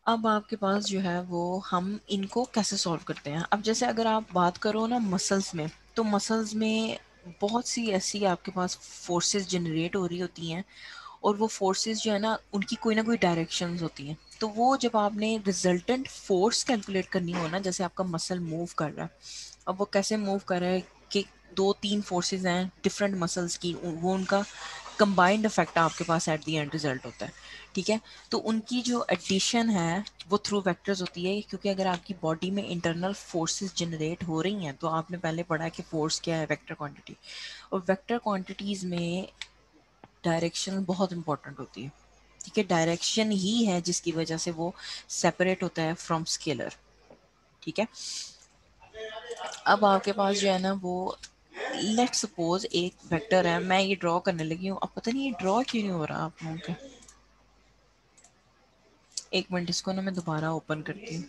अब आपके पास जो है वो हम इनको कैसे सॉल्व करते हैं? अब जैसे अगर आप बात करो ना मसल्स में, तो मसल्स में बहुत सी ऐसी आपके पास फोर्सेस जनरेट हो रही होती हैं और वो फोर्सेस जो है ना उनकी कोई ना कोई डायरेक्शंस होती हैं। तो वो जब आपने रिजल्टेंट फोर्स कैलकुलेट करनी हो ना, जैसे आपका मसल मूव कर रहा है, अब वो कैसे मूव कर रहा है कि दो तीन फोर्सेस हैं डिफरेंट मसल्स की, वो उनका कंबाइंड इफेक्ट आपके पास एट द एंड रिजल्ट होता है। ठीक है, तो उनकी जो एडिशन है वो थ्रू वेक्टर्स होती है, क्योंकि अगर आपकी बॉडी में इंटरनल फोर्सेस जनरेट हो रही हैं तो आपने पहले पढ़ा है कि फोर्स क्या है, वेक्टर क्वांटिटी। और वेक्टर क्वांटिटीज़ में डायरेक्शन बहुत इंपॉर्टेंट होती है। ठीक है, डायरेक्शन ही है जिसकी वजह से वो सेपरेट होता है फ्रॉम स्केलर। ठीक है, अब आपके पास जो है ना वो लेट सपोज एक वेक्टर है, मैं ये ड्रॉ करने लगी हूँ। अब पता नहीं ये ड्रॉ क्यों नहीं हो रहा आप लोगों के। एक मिनट, इसको ना मैं दोबारा ओपन करती हूँ।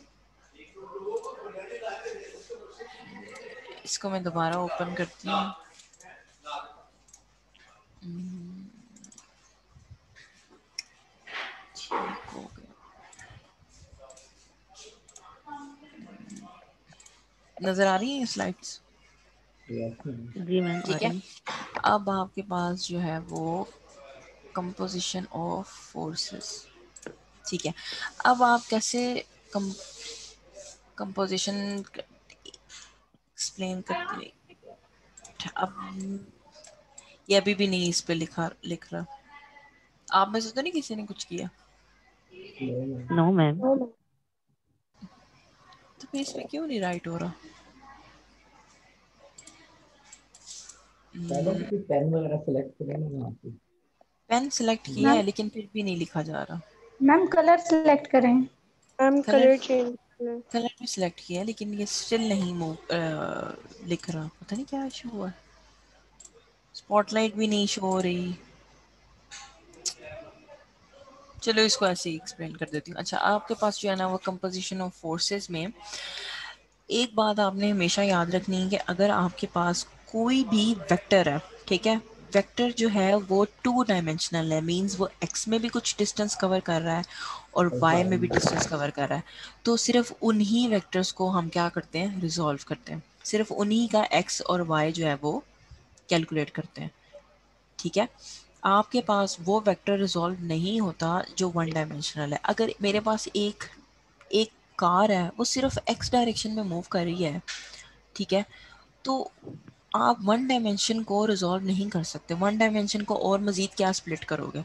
इसको मैं दोबारा ओपन करती हूँ। ठीक हो गया। नजर आ रही है स्लाइड्स? Yes ma'am. जी मैम आ ठीक है, रही है। अब आपके पास जो है वो कंपोजिशन ऑफ फोर्सेस। ठीक है, अब आप कैसे कंपोजिशन एक्सप्लेन करते हैं? अब ये अभी भी नहीं इस पे लिख रहा। आप में से तो नहीं किसी ने कुछ किया? No ma'am. No ma'am. No ma'am. तो फिर इसमें क्यों नहीं राइट हो रहा? शायद आप कोई पेन वगैरह सेलेक्ट करें ना वहाँ पे। पेन सिलेक्ट किया मैम है लेकिन फिर भी नहीं लिखा जा रहा। मैम कलर सिलेक्ट करें। मैम कलर कलर चेंज करना है। कलर भी सिलेक्ट किया है लेकिन ये स्टिल नहीं मूव लिख रहा। पता नहीं क्या इशू हुआ है। स्पॉटलाइट भी नहीं शो हो रही। चलो इसको ऐसे ही एक्सप्लेन कर देती हूँ। अच्छा, आपके पास जो है ना वो कंपोजिशन ऑफ फोर्सेस में एक बात आपने हमेशा याद रखनी है कि अगर आपके पास कोई भी वेक्टर है, ठीक है, वेक्टर जो है वो टू डायमेंशनल है, मींस वो एक्स में भी कुछ डिस्टेंस कवर कर रहा है और और वाई में भी बाय। डिस्टेंस कवर कर रहा है, तो सिर्फ उन्हीं वेक्टर्स को हम क्या करते हैं, रिजॉल्व करते हैं। सिर्फ उन्हीं का एक्स और वाई जो है वो कैलकुलेट करते हैं। ठीक है, आपके पास वो वेक्टर रिजॉल्व नहीं होता जो वन डायमेंशनल है। अगर मेरे पास एक एक कार है वो सिर्फ एक्स डायरेक्शन में मूव कर रही है, ठीक है, तो आप वन डायमेंशन को रिजॉल्व नहीं कर सकते। वन डायमेंशन को और मज़ीद क्या स्प्लिट करोगे?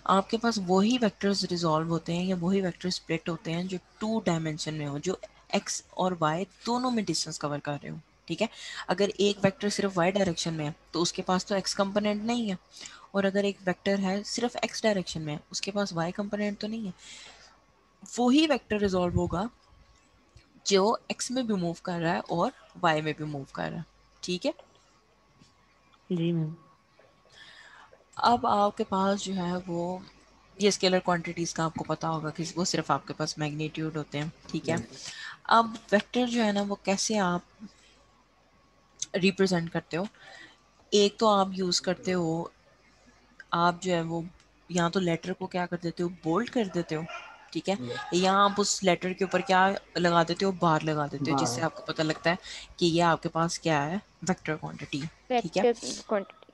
आपके पास वही वेक्टर्स रिजॉल्व होते हैं या वही वेक्टर स्प्लिट होते हैं जो टू डायमेंशन में हो, जो एक्स और वाई दोनों में डिस्टेंस कवर कर रहे हो। ठीक है, अगर एक वेक्टर सिर्फ वाई डायरेक्शन में है तो उसके पास तो एक्स कंपोनेंट नहीं है, और अगर एक वेक्टर है सिर्फ एक्स डायरेक्शन में उसके पास वाई कंपोनेंट तो नहीं है। वही वेक्टर रिजॉल्व होगा जो एक्स में भी मूव कर रहा है और वाई में भी मूव कर रहा है। ठीक है, जी मैम। अब आपके पास जो है वो ये स्केलर क्वांटिटीज़ का आपको पता होगा कि वो सिर्फ आपके पास मैग्नीट्यूड होते हैं। ठीक है, अब वेक्टर जो है ना वो कैसे आप रिप्रेजेंट करते हो? एक तो आप यूज़ करते हो, आप जो है वो या तो लेटर को क्या कर देते हो, बोल्ड कर देते हो, ठीक है, Yes. या आप उस लेटर के ऊपर क्या लगा देते हो, बार लगा देते हो, जिससे बार आपको पता लगता है कि ये आपके पास क्या है, वेक्टर क्वांटिटी, ठीक है। Vector quantity.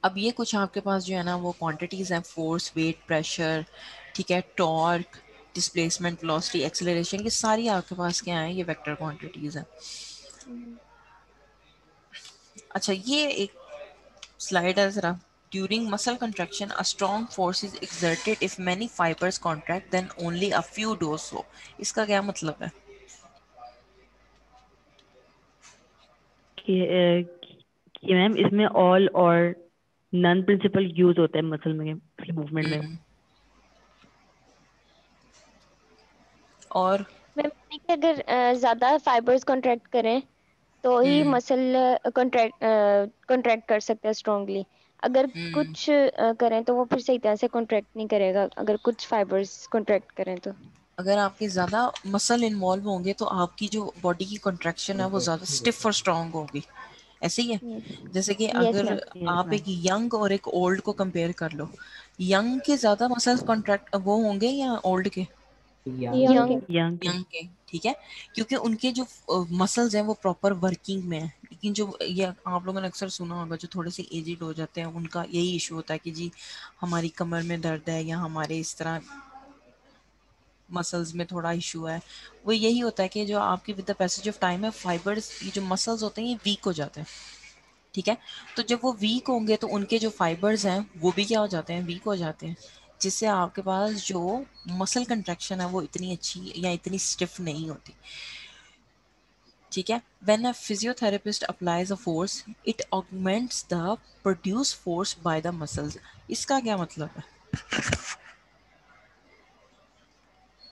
अब ये कुछ आपके पास जो है ना वो क्वांटिटीज हैं, फोर्स, वेट, प्रेशर, ठीक है, टॉर्क, डिस्प्लेसमेंट, वेलोसिटी, एक्सेलरेशन, ये सारी आपके पास क्या है, ये वेक्टर क्वांटिटीज हैं। अच्छा, ये एक स्लाइड है जरा। During muscle contraction, a strong force is exerted if many fibers contract, then only a few do so. इसका क्या मतलब है? कि मैम इसमें ऑल और नन प्रिंसिपल यूज होता है मसल में, मूवमेंट में। और मैम देखिए, अगर ज्यादा फाइबर्स कॉन्ट्रैक्ट करें तो ही मसल कॉन्ट्रैक्ट कर सकते हैं स्ट्रांगली। अगर कुछ करें तो वो फिर सही तरह से कॉन्ट्रैक्ट नहीं करेगा, अगर कुछ फाइबर्स कॉन्ट्रैक्ट करें तो। अगर आपके ज्यादा मसल इन्वॉल्व होंगे तो आपकी जो बॉडी की कॉन्ट्रैक्शन है वो ज्यादा स्टिफ और स्ट्रांग होगी, ऐसे ही है। जैसे कि यस अगर मैम। आप एक यंग और एक ओल्ड को कंपेयर कर लो, यंग के ज्यादा मसल्स कॉन्ट्रैक्ट वो होंगे या ओल्ड के? यंग। यंग यंग के, ठीक है, क्योंकि उनके जो मसल्स हैं वो प्रॉपर वर्किंग में है। लेकिन जो ये आप लोगों ने अक्सर सुना होगा, जो थोड़े से एजिड हो जाते हैं उनका यही इशू होता है कि जी हमारी कमर में दर्द है या हमारे इस तरह मसल्स में थोड़ा इशू है। वो यही होता है कि जो आपकी with the passage of time है फाइबर्स, ये जो मसल्स होते हैं ये वीक हो जाते हैं, ठीक है। तो जब वो वीक होंगे तो उनके जो फाइबर्स हैं वो भी क्या हो जाते हैं, वीक हो जाते हैं, जिससे आपके पास जो मसल कंट्रैक्शन है वो इतनी अच्छी या इतनी स्टिफ नहीं होती, ठीक है। When a physiotherapist applies a force it augments the produce force by the muscles. इसका क्या मतलब है?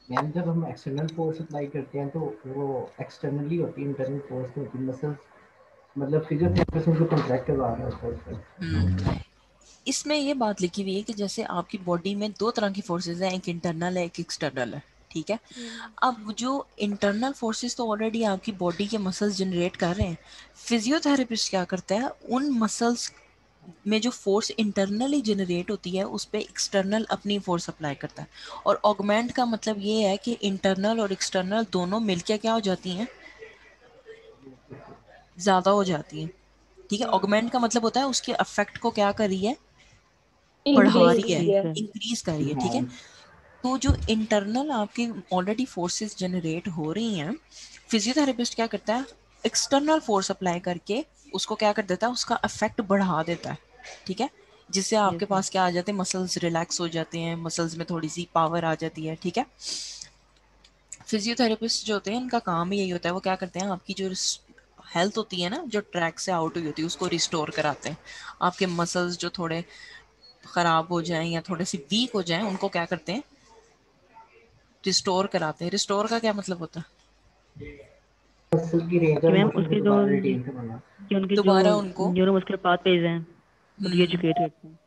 मैम जब हम एक्सटर्नल फोर्स अप्लाई करते हैं तो वो एक्सटर्नली होती है, इंटरनल फोर्स नहीं होती। मसल्स मतलब फिजियोथेरेपिस्ट उनको कॉन्ट्रैक्ट करवा रहा होता है उसको। इसमें ये बात लिखी हुई है कि जैसे आपकी बॉडी में दो तरह की फोर्सेस हैं, एक इंटरनल है एक एक्सटर्नल है, ठीक है। अब जो इंटरनल फोर्सेस तो ऑलरेडी आपकी बॉडी के मसल्स जनरेट कर रहे हैं, फिजियोथेरेपिस्ट क्या करता है, उन मसल्स में जो फोर्स इंटरनली जनरेट होती है उस पर एक्सटर्नल अपनी फोर्स अप्लाई करता है। और ऑगमेंट का मतलब ये है कि इंटरनल और एक्सटर्नल दोनों मिलकर क्या हो जाती हैं, ज़्यादा हो जाती हैं, ठीक है। ऑगमेंट का मतलब होता है उसके अफेक्ट को क्या कर रही है, बढ़ा रही है, इंक्रीज कर रही है, ठीक है। तो जो इंटरनल आपके ऑलरेडी फोर्सेस जनरेट हो रही हैं, फिजियोथेरेपिस्ट क्या करता है, एक्सटर्नल फोर्स अप्लाई करके उसको क्या कर देता है, उसका इफेक्ट बढ़ा देता है, ठीक है, जिससे आपके पास क्या आ जाते हैं, मसल्स रिलैक्स हो जाते हैं, मसल्स में थोड़ी सी पावर आ जाती है, ठीक है। फिजियोथेरेपिस्ट जो होते हैं इनका काम ही यही होता है, वो क्या करते हैं आपकी जो हेल्थ होती है ना, जो ट्रैक से आउट हुई होती है उसको रिस्टोर कराते हैं। आपके मसल्स जो थोड़े खराब हो जाएं या थोड़े से वीक हो जाएं उनको क्या करते हैं, रिस्टोर कराते हैं। रिस्टोर का क्या मतलब होता है, मसल की रेंज कि और मैम मोशन को उसके जो दोबारा रिटेन करना। कि उनके जो दोबारा उनको न्यूरोमस्कुलर पाथवेज हैं वो रीएजुकेट करते हैं।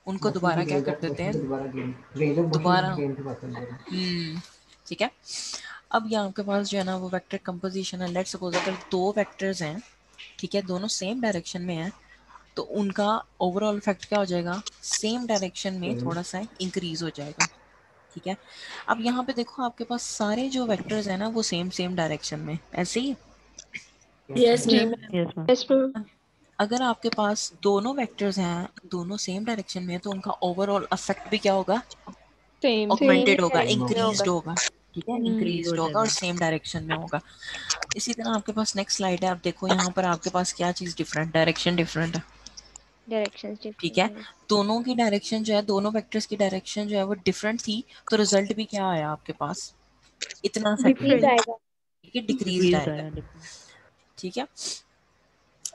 उनको मसल की दोबारा क्या रेंज कर ऑफ देते मोशन को हैं, दोबारा रेंज ऑफ मोशन दोबारा रिटेन करवाते हैं। ठीक है। अब यहाँ आपके पास जो है ना वो वेक्टर कंपोजिशन है। लेट्स सपोज अगर दो वेक्टर्स हैं, ठीक है, दोनों सेम डायरेक्शन में हैं, तो उनका ओवरऑल इफेक्ट क्या हो जाएगा, सेम डायरेक्शन में थोड़ा सा इंक्रीज हो जाएगा, ठीक है। अब यहाँ पे देखो आपके पास सारे जो वेक्टर्स हैं ना वो सेम सेम डायरेक्शन में, ऐसे ही। यस जी ma'am. Ma'am. Yes ma'am. Yes ma'am. अगर आपके पास दोनों वेक्टर्स हैं, दोनों सेम डायरेक्शन में, तो उनका ओवरऑल इफेक्ट भी क्या होगा, सेम ऑगमेंटेड होगा, डायरेक्शन में इंक्रीज्ड होगा। होगा, ठीक है, इंक्रीज हो इंक्रीज्ड होगा और जाएगा। सेम डायरेक्शन में होगा। इसी तरह आपके पास नेक्स्ट स्लाइड है। अब देखो यहाँ पर आपके पास क्या चीज़ डिफरेंट, डायरेक्शन डिफरेंट है, डायरेक्शंस ठीक डिफरेंट है। है। दोनों की डायरेक्शन जो है, दोनों वेक्टर्स की डायरेक्शन जो है वो डिफरेंट थी, तो रिजल्ट भी क्या आया आपके पास, इतना इफेक्ट नहीं डिक्रीज है, डिफरेंट। आएगा। ठीक है, डिक्रीज डिक्रीज आएगा, आया डिफरेंट। ठीक है।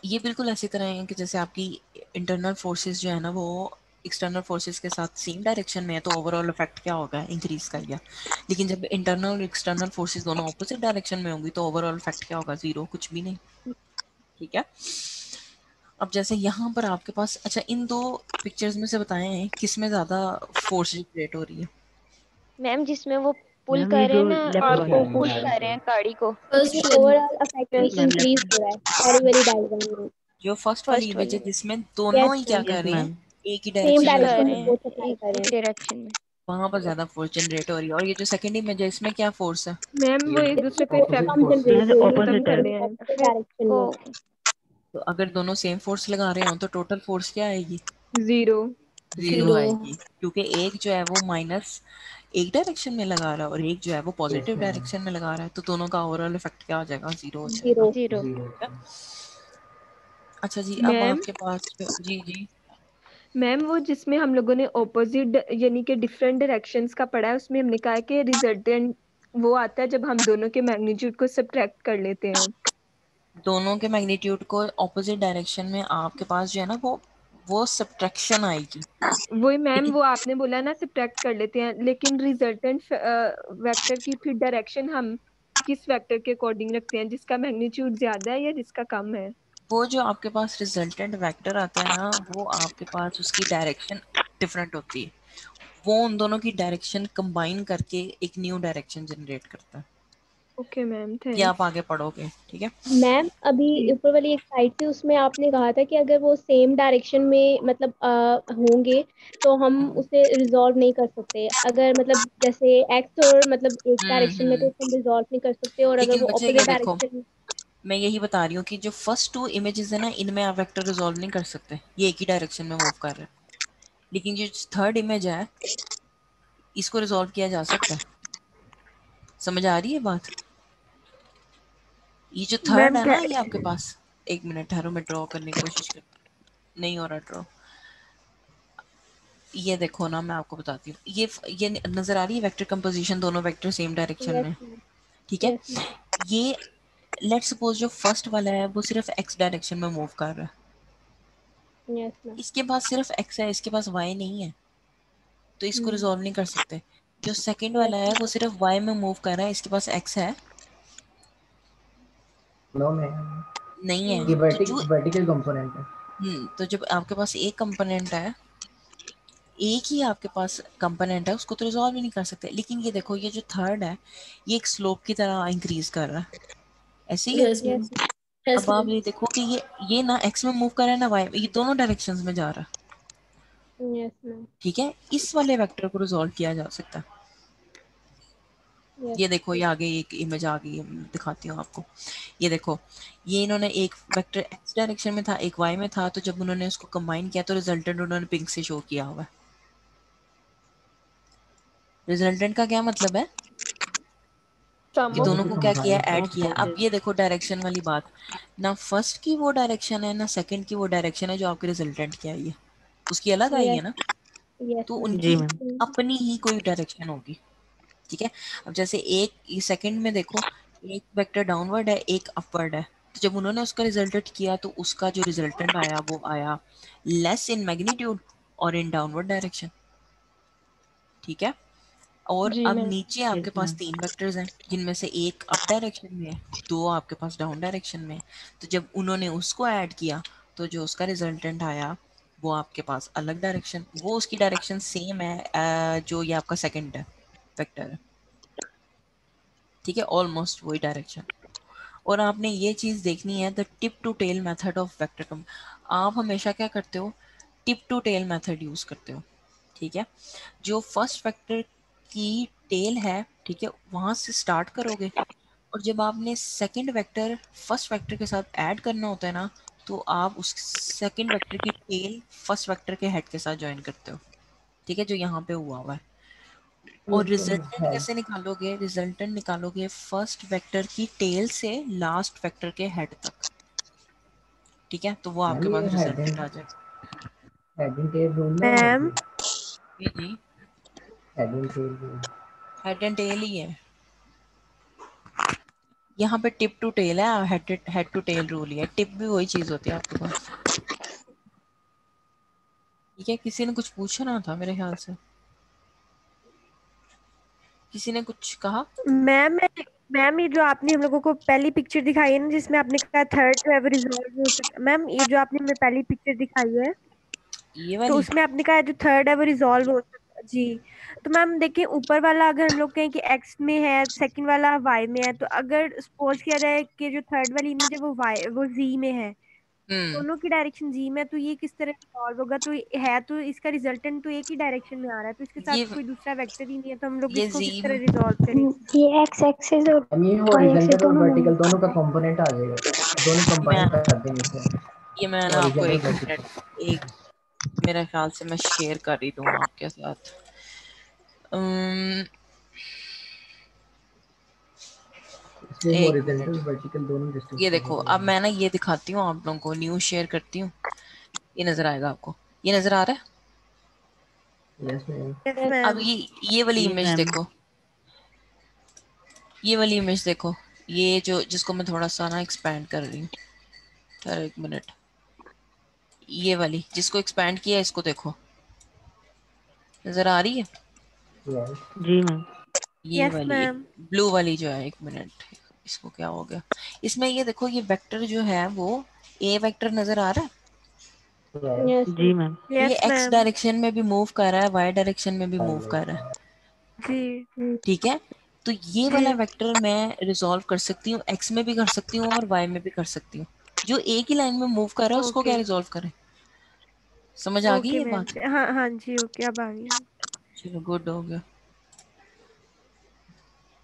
ये बिल्कुल ऐसी तरह है कि जैसे आपकी इंटरनल फोर्सेस जो है ना वो एक्सटर्नल फोर्सेस के साथ सेम डायरेक्शन में है, तो ओवरऑल इफेक्ट क्या होगा, इंक्रीज कर गया। लेकिन जब इंटरनल और एक्सटर्नल फोर्सेस दोनों ऑपोजिट डायरेक्शन में होंगी तो ओवरऑल इफेक्ट क्या होगा, जीरो, कुछ भी नहीं, ठीक है। अब जैसे यहाँ पर आपके पास, अच्छा इन दो पिक्चर्स में से बताएं किस में ज्यादा फोर्स क्रिएट हो रही है। मैम जिसमें वो पुल मैम ये कर रहे जो हैं ना, लेफ्ट आपको वाला पुश कर रहे हैं गाड़ी को। उसमें फर्स्ट वाली। ओवरऑल इफेक्ट भी यस। Ma'am increase left. हो रहा है, पहली वाली डायग्राम में। जो फर्स्ट वाली फर्स्ट इमेज है वाली में। जिसमें यस दोनों ही क्या मैम। कर यस रहे हैं, मैम। एक ही सेम डायरेक्शन में लगा डायरेक्शन रहे में हैं, फोर्स अप्लाई एक कर रहे ही हैं। डायरेक्शन में। वहां पर ज्यादा फोर्स जनरेट हो रही है। और ये जो सेकंड इमेज है इसमें क्या फोर्स है? मैम वो एक दूसरे पे ऑपोजिट इफेक्ट कम फोर्सेस। जनरेट हो रही खत्म ऑपोजिट कर है। रहे हैं। है फिर डायरेक्शन वो में। तो अगर दोनों सेम फोर्स लगा रहे हो तो टोटल फोर्स क्या आएगी? 0। जीरो आएगी, क्योंकि एक जो है वो माइनस एक डायरेक्शन में लगा रहा है और एक जो है वो यस पॉजिटिव मैम, डायरेक्शन में लगा रहा है, तो दोनों का ओवरऑल इफेक्ट क्या हो जाएगा? जीरो हो जाएगा। 0। 0। 0। अच्छा जी, अब मैम आपके पास जी जी मैम वो जिसमें हम लोगों ने ऑपोजिट यानी कि डिफरेंट डायरेक्शंस का पढ़ा है, उसमें हमने कहा है कि रिजल्टेंट वो आता है जब हम दोनों के मैग्नीट्यूड को सब्ट्रैक्ट कर लेते हैं। दोनों के मैग्नीट्यूड को ऑपोजिट डायरेक्शन में आपके पास जो है ना वो सब्ट्रैक्शन आएगी। वही मैम, लेकिन वो आपने बोला ना सब्ट्रैक्ट कर लेते हैं, लेकिन रिजल्टेंट वेक्टर की फिर डायरेक्शन हम किस वेक्टर के अकॉर्डिंग रखते हैं, जिसका मैग्नीट्यूड ज्यादा है या जिसका कम है? वो जो आपके पास रिजल्टेंट वेक्टर आता है ना, वो आपके पास उसकी डायरेक्शन डिफरेंट होती है। वो उन दोनों की डायरेक्शन कंबाइन करके एक न्यू डायरेक्शन जनरेट करता है। ओके मैम, ये आप थैंक्स। आगे पढ़ोगे, ठीक है? मैम अभी जी ऊपर वाली एक साइड थी, उसमें आपने कहा था कि अगर वो सेम डायरेक्शन में मतलब होंगे तो हम उसे रिजॉल्व नहीं कर सकते। अगर मतलब जैसे एक्स और मतलब एक डायरेक्शन में तो उसे हम रिजॉल्व नहीं कर सकते, और अगर लेकिन वो बच्चे ये ऑपोजिट देखो, डायरेक्शन। मैं यही बता रही हूँ कि जो फर्स्ट टू इमेजेस है ना, इनमें आप वेक्टर रिजॉल्व नहीं कर सकते, ये एक ही डायरेक्शन में मूव कर रहे हैं। लेकिन जो थर्ड इमेज है, इसको रिजॉल्व किया जा सकता है। समझ आ रही है बात? ये जो थर्ड मैम है क्या? ना, ये आपके पास, एक मिनट ठहरो, मैं ड्रॉ करने की कोशिश कर, नहीं हो रहा ड्रॉ। ये देखो ना, मैं आपको बताती हूँ, ये नजर आ रही है वेक्टर कंपोजिशन, दोनों वेक्टर सेम डायरेक्शन यस में, मैम। ठीक है? Yes ma'am. ये लेट्स सपोज जो फर्स्ट वाला है वो सिर्फ एक्स डायरेक्शन में मूव कर रहा है, यस मैम। इसके पास सिर्फ एक्स है, इसके पास वाई नहीं है, तो इसको रिजॉल्व नहीं कर सकते। जो सेकंड यस वाला है वो सिर्फ वाई में मूव कर रहा है, इसके पास एक्स है नो मैम, नहीं है। ये तो जो वर्टिकल कंपोनेंट है। तो जब आपके पास एक कंपोनेंट है, एक ही आपके पास कंपोनेंट है, उसको तो रिजॉल्व ही नहीं कर सकते। लेकिन ये देखो, ये जो थर्ड है, ये एक स्लोप की तरह इंक्रीज कर रहा है, ऐसे ही है। Yes ma'am. यस यस अब आप मैम। ये देखो कि ये ना एक्स में मूव कर रहा है ना वाई, ये दोनों डायरेक्शंस में जा रहा है, मैम। Yes ma'am. ठीक है? इस वाले वेक्टर को रिजॉल्व किया जा सकता है। यस। ये देखो, ये आगे एक इमेज आ गई है, मैं दिखाती हूँ आपको। ये देखो, ये इन्होंने एक वेक्टर एक्स डायरेक्शन में था, एक वाई में था, तो जब उन्होंने उसको कंबाइन किया तो रिजल्टेंट उन्होंने पिंक से शो किया हुआ है। रिजल्टेंट का क्या मतलब है? कि सम ऑफ दोनों दोनों को को क्या किया है, कंबाइन ऐड ऑफ किया है। अब ये देखो डायरेक्शन वाली बात, ना फर्स्ट की वो डायरेक्शन है ना सेकंड की वो डायरेक्शन है जो आपके रिजल्टेंट की आई है, उसकी अलग आई है यस। ना, यस तो मैम। जी उनकी मैम। अपनी ही कोई डायरेक्शन होगी, ठीक है? अब जैसे एक सेकंड में देखो, एक वेक्टर डाउनवर्ड है, एक अपवर्ड है, तो जब उन्होंने उसका रिजल्टेंट किया तो उसका जो रिजल्टेंट आया वो आया लेस इन मैग्नीट्यूड और इन डाउनवर्ड डायरेक्शन, ठीक है? और जी अब मैम। नीचे यस आपके पास मैम। तीन वेक्टर्स हैं, जिनमें से एक अप डायरेक्शन में है, दो आपके पास डाउन डायरेक्शन में है। तो जब उन्होंने उसको ऐड किया तो जो उसका रिजल्टेंट आया वो आपके पास अलग डायरेक्शन, वो उसकी डायरेक्शन सेम है जो ये आपका सेकंड है वेक्टर है, ठीक है? ऑलमोस्ट वही डायरेक्शन। और आपने ये चीज़ देखनी है, the tip to tail method of vector कम। आप हमेशा क्या करते हो? Tip to tail method use करते हो, ठीक है? जो फर्स्ट वेक्टर की टेल है, ठीक है, वहां से स्टार्ट करोगे, और जब आपने सेकंड वेक्टर फर्स्ट वेक्टर के साथ ऐड करना होता है ना, तो आप उस सेकंड वेक्टर की टेल फर्स्ट वेक्टर के हेड के साथ ज्वाइन करते हो, ठीक है? जो यहाँ पे हुआ है। ये और तो रिजल्टेंट है। कैसे निकालोगे? रिजल्टेंट निकालोगे फर्स्ट वेक्टर की टेल से लास्ट वेक्टर के हेड तक, ठीक है? तो वो मैम आपके ये पास रिजल्टेंट आ जाएगा। हेडिंग टेल रूल में है मैम ये। जी जी, heading tail rule. Head and tail ही है। यहाँ पे टिप टू टेल है, हेड टू टेल रूल ही है। टिप भी वही चीज होती है आपके पास, ठीक है? किसी ने कुछ पूछना था मेरे ख्याल से, किसी ने कुछ कहा? मैम मैम ये जो आपने हम लोगों को पहली पिक्चर दिखाई है ना, जिसमें आपने कहा थर्ड जो है वो रिजॉल्व हो सकता, मैम ये जो आपने हमें पहली पिक्चर दिखाई है, ये तो वाली? उसमें आपने कहा जो थर्ड है वो रिजॉल्व हो सकता जी। तो मैम देखिए, ऊपर वाला अगर हम लोग कहें कि एक्स में है, सेकंड वाला वाई में है, तो अगर सपोज किया जाए कि जो थर्ड वाली इमेज है वो वाई वो जी में है, दोनों की डायरेक्शन जी में, तो ये किस तरह सॉल्व होगा? तो है तो इसका रिजल्टेंट तो एक ही डायरेक्शन में आ रहा है, तो इसके साथ ये कोई दूसरा वेक्टर ही नहीं है, तो हम लोग ये इसको जी किस तरह रिजॉल्व करेंगे? ये एक्स एक्सिस और हम ये वाई एक्सिस हॉरिजॉन्टल और दोनों में वर्टिकल दोनों का कंपोनेंट आ जाएगा, दोनों कंबाइन मैं कर देंगे इसे, ये मैं ना आपको हॉरिजॉन्टल एक वर्टिकल। मिनट, एक मेरे ख्याल से मैं शेयर कर रही दूँ आपके साथ। अम्म, इसमें एक हॉरिजॉन्टल मिनट, वर्टिकल दोनों डिस्टेंस ये पे देखो अब होगा। मैं ना ये दिखाती हूँ आप लोगों को, न्यू शेयर करती हूँ, ये नजर आएगा आपको, ये नजर आ रहा है? Yes ma'am. यस अब मैम। ये वाली जी इमेज मैम। देखो, ये वाली इमेज देखो, ये जो जिसको मैं थोड़ा सा ना एक्सपैंड कर रही हूँ, ठहरो एक मिनट, ये वाली जिसको एक्सपैंड किया है इसको देखो, नजर आ रही है? यस। जी मैम। ये यस वाली मैम। ब्लू वाली जो है, एक मिनट, इसको क्या हो गया, इसमें ये देखो ये वेक्टर जो है वो ए वेक्टर नजर आ रहा है, यस जी मैम। ये यस एक्स मैम। डायरेक्शन में भी मूव कर रहा है, वाई डायरेक्शन में भी मूव कर रहा है, जी। ठीक है? तो ये जी। वाला वेक्टर मैं रिजॉल्व कर सकती हूँ, एक्स में भी कर सकती हूँ और वाई में भी कर सकती हूँ। जो एक ही लाइन में मूव कर रहा है उसको ओके। क्या रिजॉल्व करें? समझ आ गई ओके ये मैम। बात? हाँ हाँ जी, ओके, अब आ गई। चलो गुड हो गया।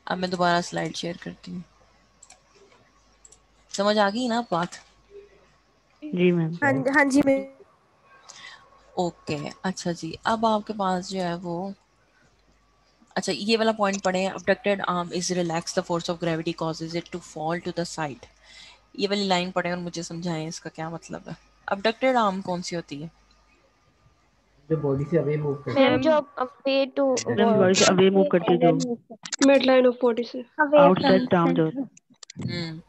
अब मैं दोबारा स्लाइड शेयर करती हूँ, समझ आ गई ना बात? जी मैम। हाँ हाँ जी मैं। ओके अच्छा जी, अब आपके पास जो है वो, अच्छा ये वाला पॉइंट पढ़े, abducted arm is relax the force of gravity causes it to fall to the side. ये वाली लाइन पढ़े और मुझे समझाएं इसका क्या मतलब है। अबडक्टेड आर्म कौन सी होती है? जो बॉडी से अवे मूव करती मैम है। मैम जो वे टू मैम बॉडी से अवे मूव करती है जो मिड लाइन ऑफ बॉडी से अवे फ्रॉम आउटस्ट्रेच आर्म जो। सेंटर। हम्म,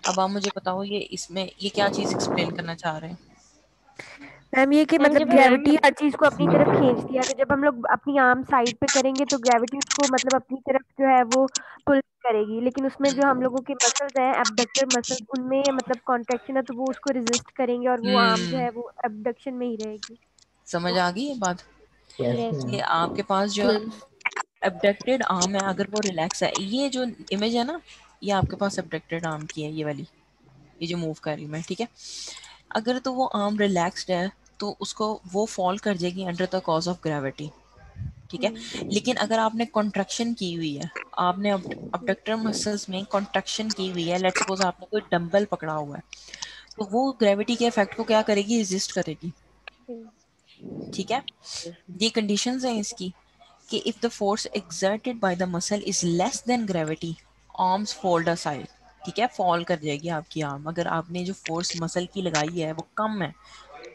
अब आप मुझे बताओ ये इसमें ये क्या चीज एक्सप्लेन करना चाह रहे हैं? मैम ये कि मैम मतलब जब ग्रेविटी मैम हर चीज को अपनी तरफ खींचती है, तो जब हम लोग अपनी आर्म साइड पे करेंगे तो ग्रेविटी उसको मतलब अपनी तरफ जो है वो पुल करेगी, लेकिन उसमें जो हम लोगों के मसल्स हैं एब्डक्टर मसल्स, उनमें मतलब कॉन्ट्रैक्शन है, तो वो उसको रेजिस्ट करेंगे और वो आर्म जो हम्म, है वो एब्डक्शन में ही रहेगी। समझ आ गई ये बात? Yes yes ma'am. ये आपके पास जो मैम एबडक्टेड आर्म है अगर वो रिलैक्स है, ये जो इमेज है ना, ये आपके पास एबडक्टेड आर्म की है, ये वाली, ये जो मूव कर रही हूँ मैं, ठीक है? अगर तो वो आर्म रिलैक्स्ड है तो उसको वो फॉल कर जाएगी under the cause of gravity, ठीक है? लेकिन अगर आपने कॉन्ट्रैक्शन की हुई है, आपने अबडक्टर मसल्स में कॉन्ट्रैक्शन की हुई है, लेट्स सपोज आपने कोई डंबल पकड़ा हुआ है, तो वो ग्रेविटी के इफेक्ट को क्या करेगी, रेजिस्ट करेगी, ठीक है? ये कंडीशंस हैं इसकी कि if the force exerted by the muscle is less than gravity, arms fold aside, ठीक है? फॉल कर जाएगी आपकी आर्म, अगर आपने जो फोर्स मसल की लगाई है वो कम है,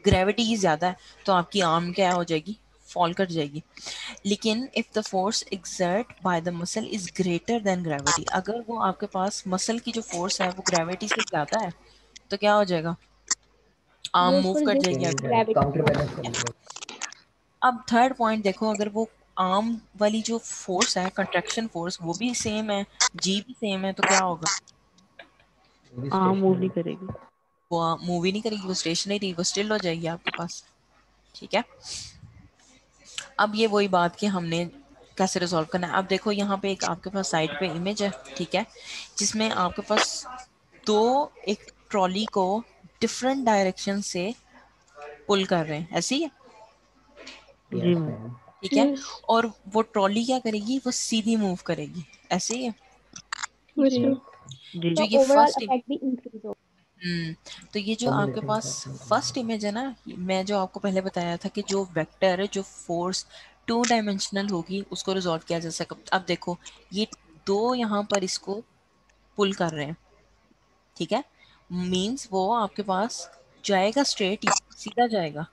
ग्रेविटी ही ज्यादा है, तो आपकी आर्म क्या हो जाएगी, फॉल कर जाएगी। लेकिन if the force exert by the muscle is greater than gravity, अगर वो आपके पास मसल की जो फोर्स है वो ग्रेविटी से ज्यादा है, तो क्या हो जाएगा, आर्म वो मूव उसको कर रेजिस्ट जाएगी आगे। ग्रेविटी काउंटर को। बैलेंस करेंगे। अब थर्ड पॉइंट देखो, अगर वो आर्म वाली जो फोर्स है, कंट्रैक्शन फोर्स, वो भी सेम है, जी भी सेम है, तो क्या होगा, वो भी आर्म मूव स्टेशनरी। नहीं करेगी। वो मूव ही नहीं करेगी, वो स्टेशनरी, वो स्टिल हो जाएगी आपके पास, ठीक है? अब ये वही बात कि हमने कैसे रिजॉल्व करना है। अब देखो यहाँ पे एक आपके पास साइड पे इमेज है, ठीक है, जिसमें आपके पास दो एक ट्रॉली को डिफरेंट डायरेक्शन से पुल कर रहे हैं, ऐसे ही है, जी यस मैम। मैम। ठीक है? यस और वो ट्रॉली क्या करेगी, वो सीधी मूव करेगी, ऐसे ही है। यस मैम जी। जो तो ये ओवरऑल फर्स्ट, इफेक्ट भी इंक्रीज हो। तो ये जो आपके फॉर्मूलेशन पास फर्स्ट इमेज है ना, मैं जो आपको पहले बताया था कि जो वेक्टर है, जो फोर्स टू डायमेंशनल होगी उसको रिजॉल्व किया जा सकता। अब देखो ये दो यहाँ पर इसको पुल कर रहे हैं, ठीक है? मींस वो आपके पास जाएगा स्ट्रेट ही, सीधा जाएगा,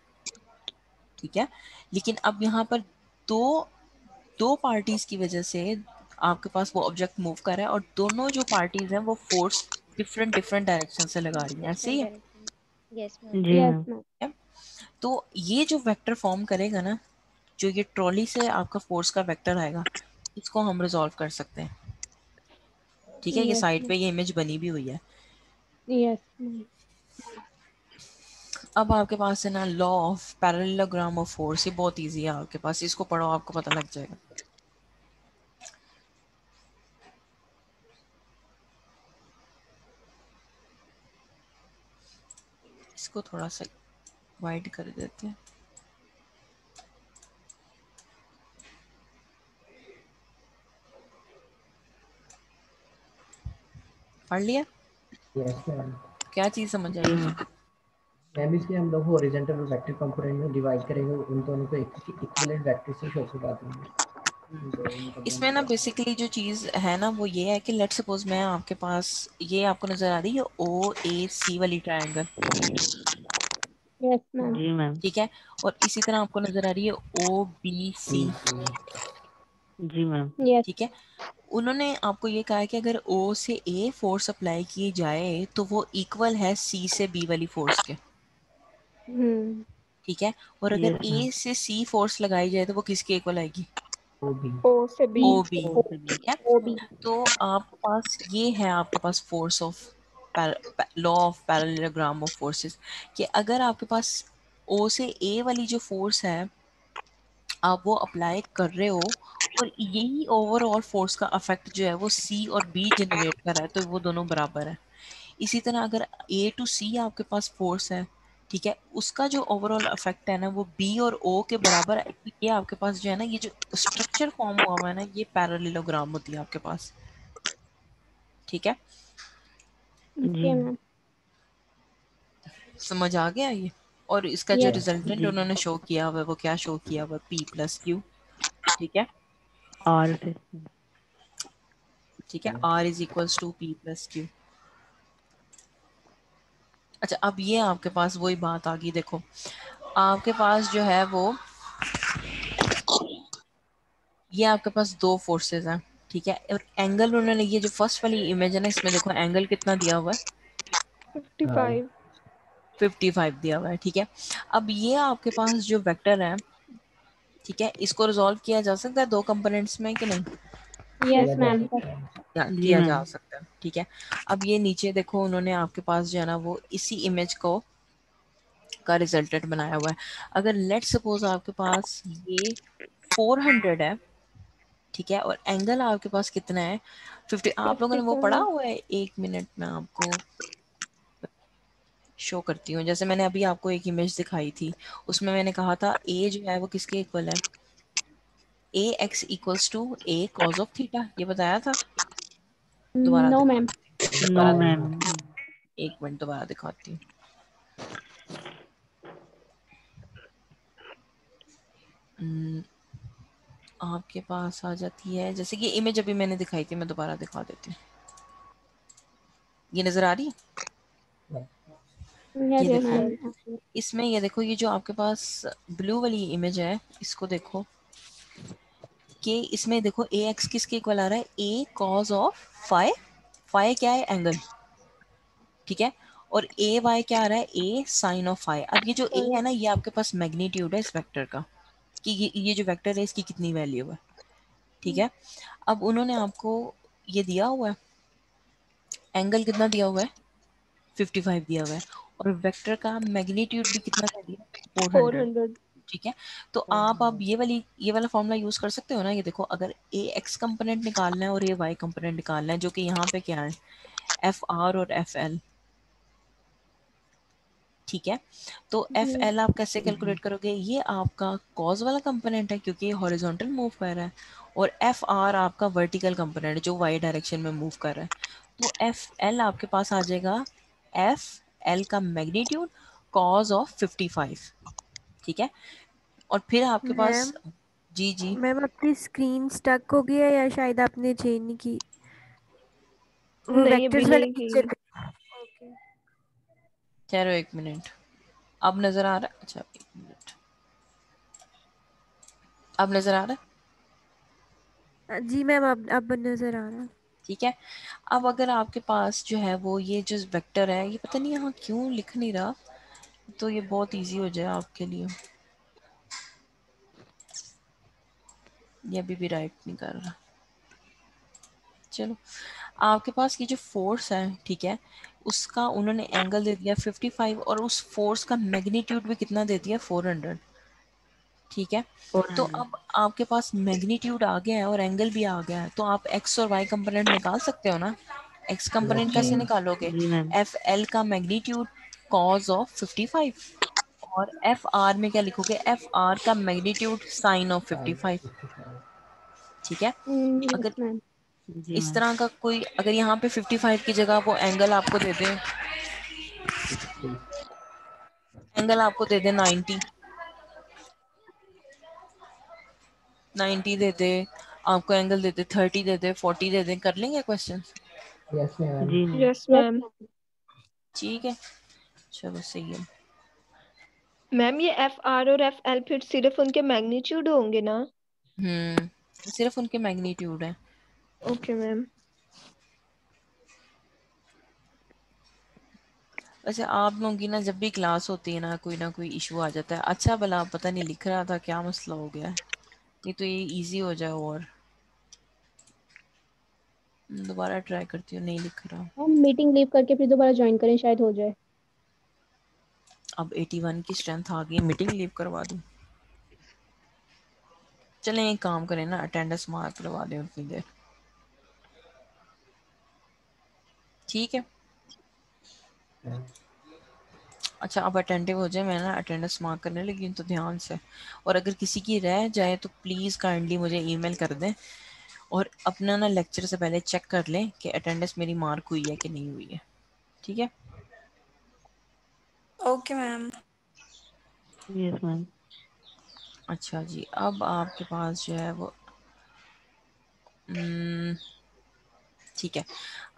ठीक है? लेकिन अब यहाँ पर दो दो पार्टीज की वजह से आपके पास वो ऑब्जेक्ट मूव कर रहा है, और दोनों जो पार्टीज हैं वो फोर्स डिफरेंट डिफरेंट डायरेक्शन से लगा रही हैं, ऐसे ही डिफरेंट है। डायरेक्शन। Yes ma'am. जी यस मैम। मैम। है? तो ये जो वेक्टर फॉर्म करेगा ना, जो ये ट्रॉली से आपका फोर्स का वेक्टर आएगा, इसको हम रिजॉल्व कर सकते हैं, ठीक है? ये यस साइड मैम। पे ये इमेज बनी भी हुई है। Yes ma'am. अब आपके पास है ना law of parallelogram of force, ये बहुत इजी है आपके पास, इसको पढ़ो आपको पता लग जाएगा। इसको थोड़ा सा वाइड कर देते हैं। पढ़ लिया? Yes ma'am. क्या चीज़ समझ जी आई? मैम। मैम इसमें हम लोग हॉरिजॉन्टल और वेक्टर कंपोनेंट में डिवाइड करेंगे, उन दोनों को एक इक्विवेलेंट वेक्टर से शो करवा देंगे। तो इसमें ना बेसिकली जो चीज़ है ना वो ये है कि लेट सपोज मैं आपके पास, ये आपको नज़र आ रही है OAC वाली ट्रायंगल, यस मैम। जी मैम। ठीक है, और इसी तरह आपको नज़र आ रही है OBC, जी मैम। यस। ठीक है। उन्होंने आपको ये कहा है कि अगर O से A फोर्स अप्लाई की जाए तो वो इक्वल है C से B वाली फोर्स के, ठीक है, और अगर यस मैम। A से C फोर्स लगाई जाए तो वो किसके इक्वल आएगी? वो भी ओ से बी। OB, ओ से बी। ठीक है। O B. तो आपके पास ये है, आपके पास force of law of parallelogram of forces, कि अगर आपके पास O से A वाली जो फोर्स है आप वो अप्लाई कर रहे हो और यही ओवरऑल फोर्स का इफेक्ट जो है वो C और B जनरेट कर रहा है, तो वो दोनों बराबर है। इसी तरह अगर A टू C आपके पास फोर्स है, ठीक है, उसका जो ओवरऑल इफेक्ट है ना वो B और O के बराबर है। ये आपके पास जो है ना, ये जो स्ट्रक्चर फॉर्म हुआ हुआ है ना, ये पैरेललोग्राम होती है आपके पास, ठीक है। जी ओके मैम। समझ आ गया ये? और इसका जो यस। रिजल्टेंट जी। उन्होंने शो किया हुआ है वो क्या शो किया हुआ है? P+Q, ठीक है, आर से। ठीक है, R is equals to P+Q। अच्छा, अब ये आपके पास वही बात आ गई, देखो आपके पास जो है वो, ये आपके पास दो फोर्सेस हैं, ठीक है, और एंगल उन्होंने, ये जो फर्स्ट वाली इमेज है ना इसमें देखो एंगल कितना दिया हुआ है? 55। 55 दिया हुआ है, ठीक है। अब ये आपके पास जो वेक्टर है, ठीक है, इसको रिजॉल्व किया जा सकता है दो कंपोनेंट्स में कि नहीं? Yes ma'am. जी किया जा मैम। सकता है, ठीक है। अब ये नीचे देखो उन्होंने आपके पास जो है ना वो इसी इमेज को का रिजल्टेंट बनाया हुआ है। अगर लेट सपोज आपके पास ये 400 है, ठीक है, और एंगल आपके पास कितना है? 50। आप लोगों ने वो पढ़ा 57। हुआ है? एक मिनट में आपको शो करती हूँ। जैसे मैंने अभी आपको एक इमेज दिखाई थी, उसमें मैंने कहा था ए जो है वो किसके इक्वल है? AX equals to A cos of theta, ये बताया था। दोबारा नो मैम। No ma'am. एक मिनट दोबारा दिखाती हूँ। आपके पास आ जाती है, जैसे ये इमेज अभी मैंने दिखाई थी, मैं दोबारा दिखा देती हूँ। ये नजर आ रही है? यस ये देखो मैम। इसमें, ये देखो ये जो आपके पास ब्लू वाली इमेज है, इसको देखो कि इसमें देखो AX किसके इक्वल आ रहा है? A cos of phi. Phi क्या है? एंगल, ठीक है, और AY क्या आ रहा है? A sine of phi. अब ये जो A है ना, ये आपके पास मैग्नीट्यूड है इस वेक्टर का, कि ये जो वेक्टर है इसकी कितनी वैल्यू है, ठीक है। अब उन्होंने आपको ये दिया हुआ है, एंगल कितना दिया हुआ है? 55 दिया हुआ है, और वेक्टर का मैग्नीट्यूड भी कितना दे दिया? 400, 400। ठीक है। तो आप अब ये वाला फॉर्मूला यूज कर सकते हो ना। ये देखो अगर AX कंपोनेंट निकालना है और AY कंपोनेंट निकालना है, जो कि यहाँ पे क्या है? FR और FL, ठीक है। तो FL आप कैसे कैलकुलेट करोगे? ये आपका कॉज वाला कंपोनेंट है क्योंकि ये हॉरिजॉन्टल मूव कर रहा है, और FR आपका वर्टिकल कंपोनेंट है जो वाई डायरेक्शन में मूव कर रहा है। तो FL आपके पास आ जाएगा FL का मैग्नीट्यूड कॉज ऑफ 55, ठीक है। और फिर आपके पास, मैम जी जी, मैम आपकी स्क्रीन स्टक हो गई है या शायद आपने चेंज नहीं की? वो नहीं अभी वेक्टर्स वाले नहीं पिक्चर की। पे। ओके। ठहरो एक मिनट। अब नजर आ रहा है? अच्छा एक मिनट, अब नजर आ रहा है? जी मैम अब नजर आ रहा है। ठीक है। अब अगर आपके पास जो है वो ये जो वेक्टर है, ये पता नहीं यहाँ क्यों लिख नहीं रहा, तो ये बहुत इजी हो जाए आपके लिए। ये अभी भी राइट नहीं कर रहा। चलो, आपके पास ये जो फोर्स है, ठीक है, उसका उन्होंने एंगल दे दिया 55, और उस फोर्स का मैग्नीट्यूड भी कितना दे दिया? 400, ठीक है। तो 400। अब आपके पास मैग्नीट्यूड आ गया है और एंगल भी आ गया है, तो आप एक्स और वाई कंपोनेंट निकाल सकते हो ना। एक्स कंपोनेंट जी कैसे मैम। निकालोगे? जी मैम। FL का मैग्नीट्यूड कॉज ऑफ 55। और एफ आर में क्या लिखोगे? एफ आर का मैग्नीट्यूड साइन ऑफ 55। ठीक है। अगर यस मैम। जी इस मैम। तरह का कोई, अगर यहाँ पे 55 की जगह वो एंगल आपको दे दे, एंगल आपको दे दे 90 दे दे, आपको एंगल दे दे 30 दे दे, 40 दे दे, कर लेंगे क्वेश्चन? Yes ma'am. जी मैम। Yes ma'am. ठीक है, चलो सही है। मैम ये एफ आर और एफ एल फिर सिर्फ उनके मैग्नीट्यूड होंगे ना? सिर्फ उनके मैग्नीट्यूड है। Okay ma'am. वैसे आप लोगों की ना जब भी क्लास होती है ना कोई इशू आ जाता है। अच्छा भला पता नहीं लिख रहा था, क्या मसला हो गया है? नहीं तो ये इजी हो जाए। और दोबारा ट्राई करती हूँ, नहीं लिख रहा। हम मीटिंग लीव करके फिर दोबारा ज्वाइन करें, शायद हो जाए। अब 81 की स्ट्रेंथ आ गई, मीटिंग लीव करवा दूँ? चलें एक काम करें ना, अटेंडेंस मार्क करवा दें उतनी देर। ठीक है। अच्छा अब अटेंटिव हो जाए, मैं ना अटेंडेंस मार्क करने लगी हूँ तो ध्यान से। और अगर किसी की रह जाए तो प्लीज़ काइंडली मुझे ईमेल कर दें, और अपना ना लेक्चर से पहले चेक कर लें कि अटेंडेंस मेरी मार्क हुई है कि नहीं हुई है। ठीक है। Okay ma'am. Yes ma'am. अच्छा जी, अब आपके पास जो है वो ठीक है।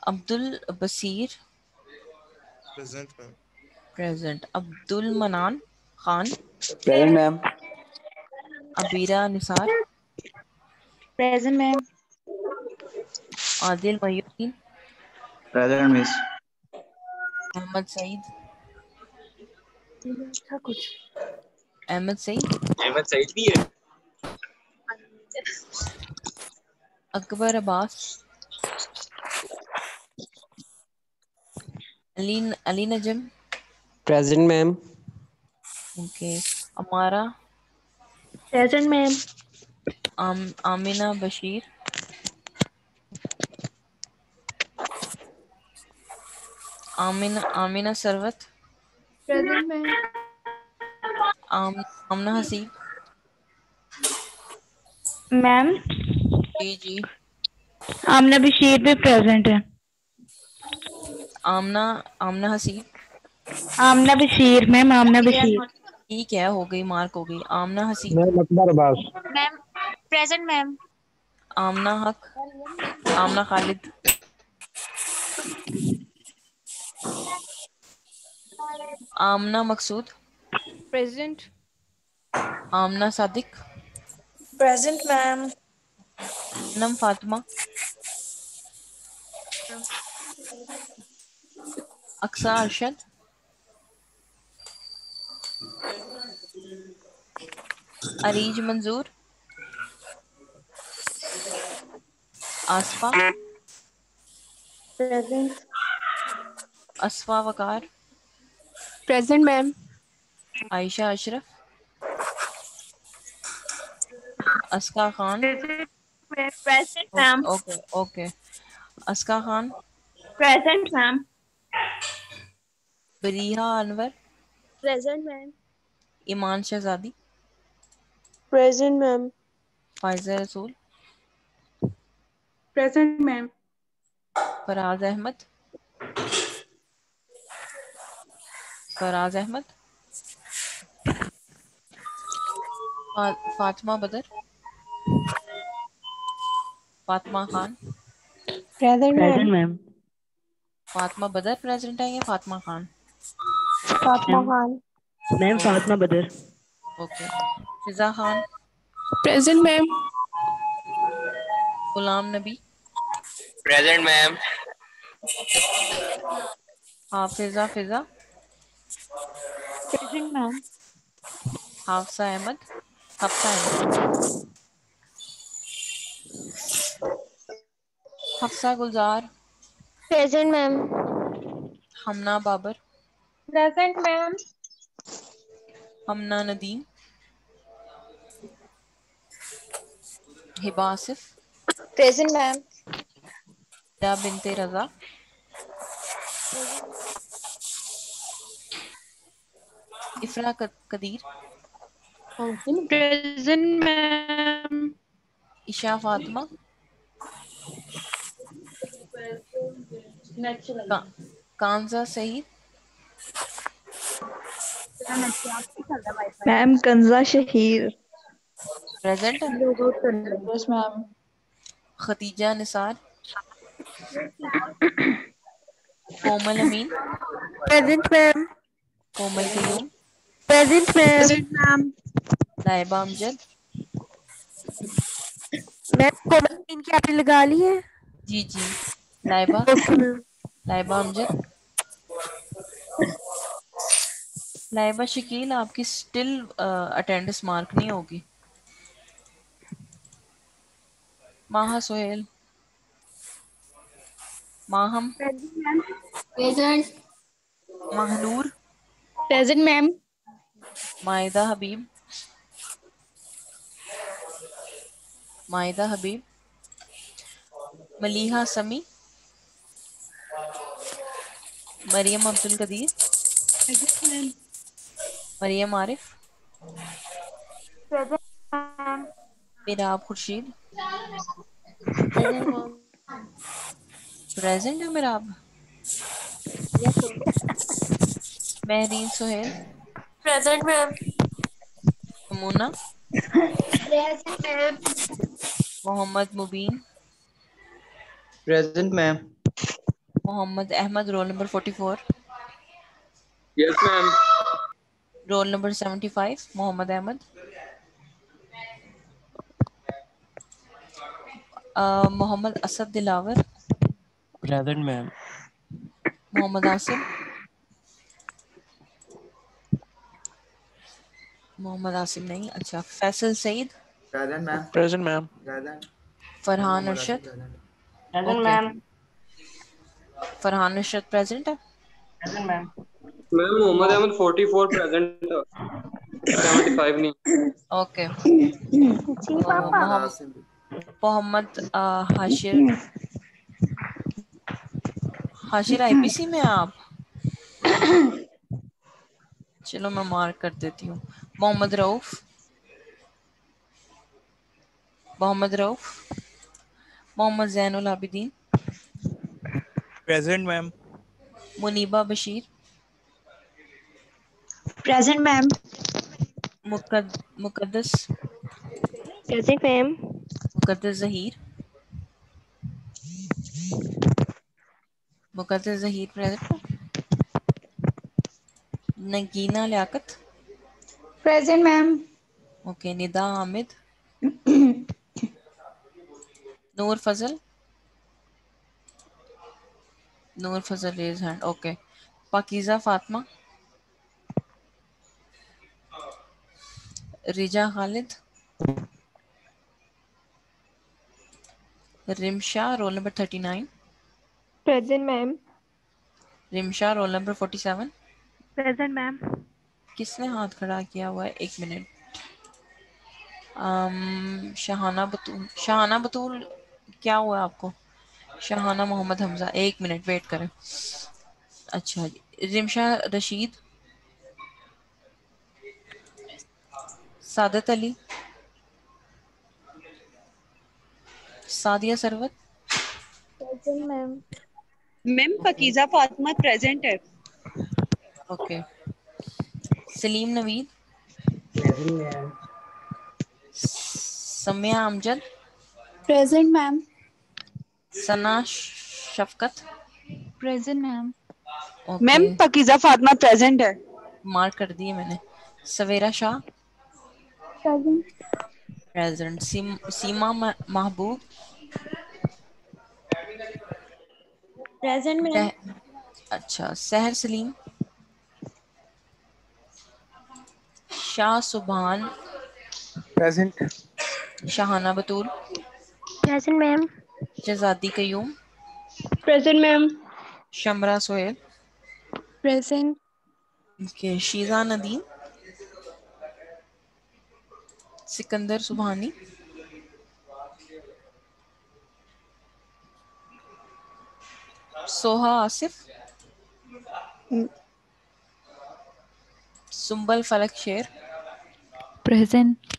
Abdul Basir present ma'am. Present. Abdul Manan Khan present ma'am. Abira Nisar present ma'am. Adil Mohiuddin present miss. Ahmad Saeed अच्छा कुछ अहमद सईद अहमद सईद भी है। Akbar Abbas Ali Najam present ma'am. Okay Amara present ma'am. Amina Bashir Amina Sarwat present ma'am. Amna Haseeb ma'am जी जी आमना बशीर भी प्रेजेंट है। आमना हसीब आमना बशीर मैम, आमना बशीर। ठीक है, हो गई, मार्क हो गई। आमना Haseeb ma'am Akbar Abbas. Ma'am present ma'am. आमना हक आमना खालिद आमना मकसूद प्रेजेंट। आमना सादिक प्रेजेंट मैम। नम फातिमा अक्सा अरशद अरीज मंजूर आसफा प्रेजेंट। असफा वकार present ma'am. Ayesha Ashraf Aska Khan present ma'am. Okay okay okay Aska Khan present ma'am. बरीहा Anwar present ma'am. ईमान शहजादी प्रेजेंट मैम। फायजा रसूल प्रेजेंट मैम। फराज अहमद फातिमा बदर Fatima Khan present ma'am. Present ma'am. Fatima बदर प्रेजेंट है या Fatima Khan? Fatima ma'am Khan. Ma'am Fatima Badar. Okay Fiza Khan present ma'am. Ghulam Nabi present ma'am. Hafiza Fiza present ma'am. Hafsa Ahmad Hafsa Gulzar present ma'am. Hamna Babar present ma'am. Hamna Nadeem Hiba Asif present ma'am. Hira Binte Raza Ifra Qadeer, present ma'am. Isha Fatima, Kanza Saeed, ma'am Kanza Shaheer. Present. Yes ma'am. Khatija Nisar, Komal Amin, present ma'am. Komal Qayyum, present ma'am. Present ma'am. Laiba Amjad, ma'am Komal की आपने लगा ली है? जी जी। Laiba, okay ma'am. लाइबा अमजद, लाइबा शकील आपकी स्टिल अटेंडेंस मार्क नहीं होगी। Maha Sohail, Maham, present. Mahnoor, present ma'am. Maida Habib, Maida Habib, Maliha Sami, Maryam Abdul Qadeer, Maryam Arif, present ma'am. Mirab Khurshid, present ma'am. Present है Mirab. Mehreen Sohail, present ma'am. Yamuna, present ma'am. Mohammad Mubeen, Present, ma'am. Mohammad Ahmad, roll number 44, Yes, ma'am. Roll number 75, Mohammad Ahmad, Mohammad Asad Dilawar, Present, ma'am. Mohammad Asim, Mohammad Asim नहीं, अच्छा Faisal Saeed, Present, ma'am. Present, ma'am. Present. Farhan Arshad, Present, okay ma'am. Farhan Arshad present है। Present, ma'am. Ma'am Mohammad Ahmad 44 present, 75 नहीं। ओके जी पापा। मोहम्मद हाशिर, हाशिर आईपीसी में आप, चलो मैं मार्क कर देती हूँ। Mohammad Rauf, Mohammad Rauf, Mohammad Zainul Abidin, Present, ma'am. Muneeba Bashir, present ma'am. Muqaddas, present ma'am. Muqaddas Zaheer, Muqaddas Zaheer present. Nagina Liaqat, present ma'am. Okay Nida Hamid, Noor Fazal, Noor Fazal raise hand, okay Pakeeza Fatima, Riza Khalid, Rimsha roll number 39, present ma'am. Rimsha roll number 47। Present ma'am. किसने हाथ खड़ा किया हुआ है? एक मिनट। शहाना बतूल, शहाना बतूल क्या हुआ है आपको? शहाना मोहम्मद हमजा, एक मिनट वेट करें। अच्छा जी, Rimsha Rasheed, Saadat Ali, Sadia Sarwat, present ma'am. Ma'am Pakeeza Fatima present है। Okay Saleem Naveed, present ma'am. Samya Amjad, present ma'am. Sana Shafqat, present ma'am. Okay ma'am Pakeeza Fatima present है। मार्क कर दिए मैंने। Savera Shah present. Present, Seema Mehboob, present ma'am. अच्छा Sehar Saleem, Shah Subhan, Present. Shahana Batool, present ma'am. Shahzadi Qayyum, present ma'am. Shamra Sohail, present. के Sheeza Nadeem, Sikandar Subhani, Soha Asif, Sumbal Falak Sher, Present.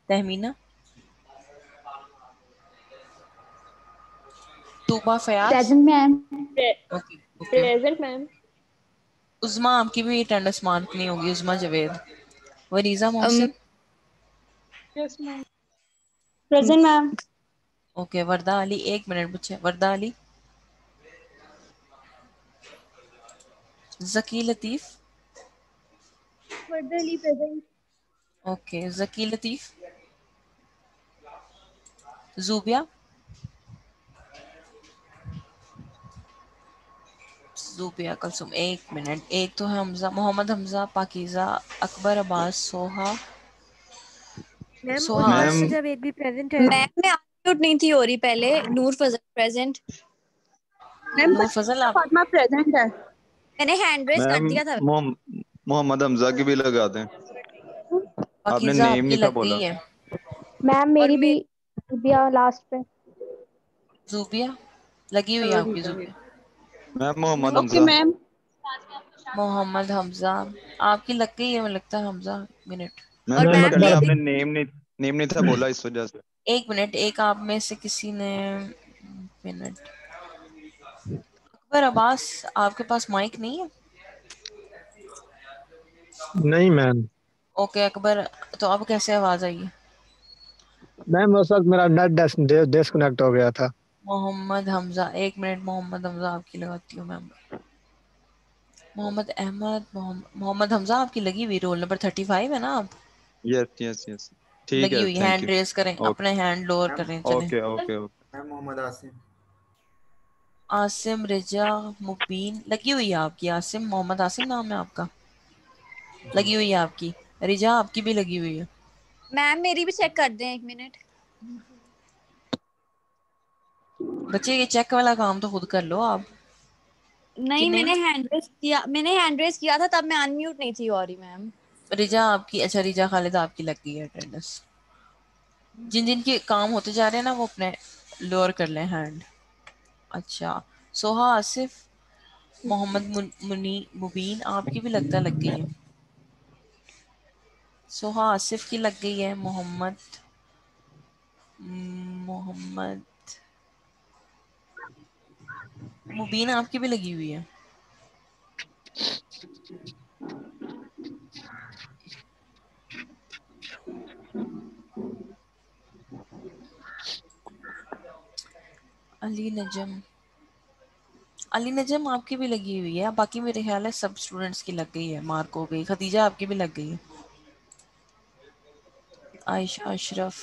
Tehmina, Tooba Fayyaz, Present, ma'am. Okay okay. Present ma'am. Uzma आपकी भी अटेंडेंस मार्क नहीं होगी, Uzma Javed. Wareeza Mohsin, yes ma'am. Present, ma'am. Okay. Warda Ali, 1 minute बच्चे। Warda Ali, Zaki Latif, Warda Ali present. Okay. Zaki Latif, Zubia, Zubia Kulsoom, 1 minute. एक तो है हमजा, मोहम्मद हमजा, पाकीज़ा, अकबर अब्बास, सोहा, मैम सोहा उस्मा मैम जावेद भी प्रेजेंट है। मैम मैं अनम्यूट नहीं थी हो रही पहले। नूर फजल प्रेजेंट। मैम नूर फजल आप, फातिमा प्रेजेंट है। मैंने हैंड रेज कर मैम दिया था। मोहम्मद हमजा की भी लगा दें। आपने पाकीज़ा नेम आपकी नहीं था लग बोला। गई है। मैम और मेरी भी मैं दिया लास्ट पे। ज़ूबिया लगी हुई है चलो आपकी। ठीक है। Zubia, ma'am Mohammad okay Hamza. Ma'am. Mohammad Hamza आपकी लग गई है, मुझे लगता है। हमजा, मिनट, मैम और चेक मैम कर लिया, मेरी आपने नेम नहीं था बोला, इस वजह से। 1 मिनट। एक आप में से किसी ने, मिनट, अकबर अब्बास आपके पास माइक नहीं है? नहीं मैम। ओके अकबर, तो अब कैसे आवाज आई है? मैम उस वक्त मेरा नेट डिस्कनेक्ट हो गया था। मोहम्मद हमजा, 1 मिनट। मोहम्मद हमजा आपकी लगाती हूँ मैम। मोहम्मद अहमद, मोहम्मद हमजा आपकी लगी हुई। रोल नंबर 35 है ना आप? यस यस यस, ठीक लगी है, हुई। Thank hand you. रेस करें, ओके अपने हैंड लोअर मैम करें, चलें। Okay okay okay. Ma'am Mohammad Asim. Asim, Riza, Mubeen लगी हुई है आपकी। आसिम, मोहम्मद आसिम नाम है आपका, जी लगी हुई है आपकी। रिजा आपकी भी लगी हुई है। मैम मेरी भी चेक कर दें 1 मिनट। बच्चे ये चेक वाला काम तो खुद कर लो आप, कि नहीं नहीं? मैंने हैंड रेज किया था तब मैं अनम्यूट नहीं थी हो रही मैम। रिजा आपकी, अच्छा रिजा खालिदा आपकी लग गई है अटेंडेंस। जिन जिन के काम होते जा रहे हैं ना, वो अपने लोअर कर लें हैंड। अच्छा, सोहा, आसिफ, मोहम्मद मुबीन आपकी भी लगता लग गई है। सोहा आसिफ की लग गई है। मोहम्मद मोहम्मद मुबीन आपकी भी लगी हुई है। अली नजम, अली नजम आपकी भी लगी हुई है। बाकी मेरे ख्याल है सब स्टूडेंट्स की लग गई है, मार्क हो गई। खदीजा आपकी भी लग गई है। आयशा अशरफ,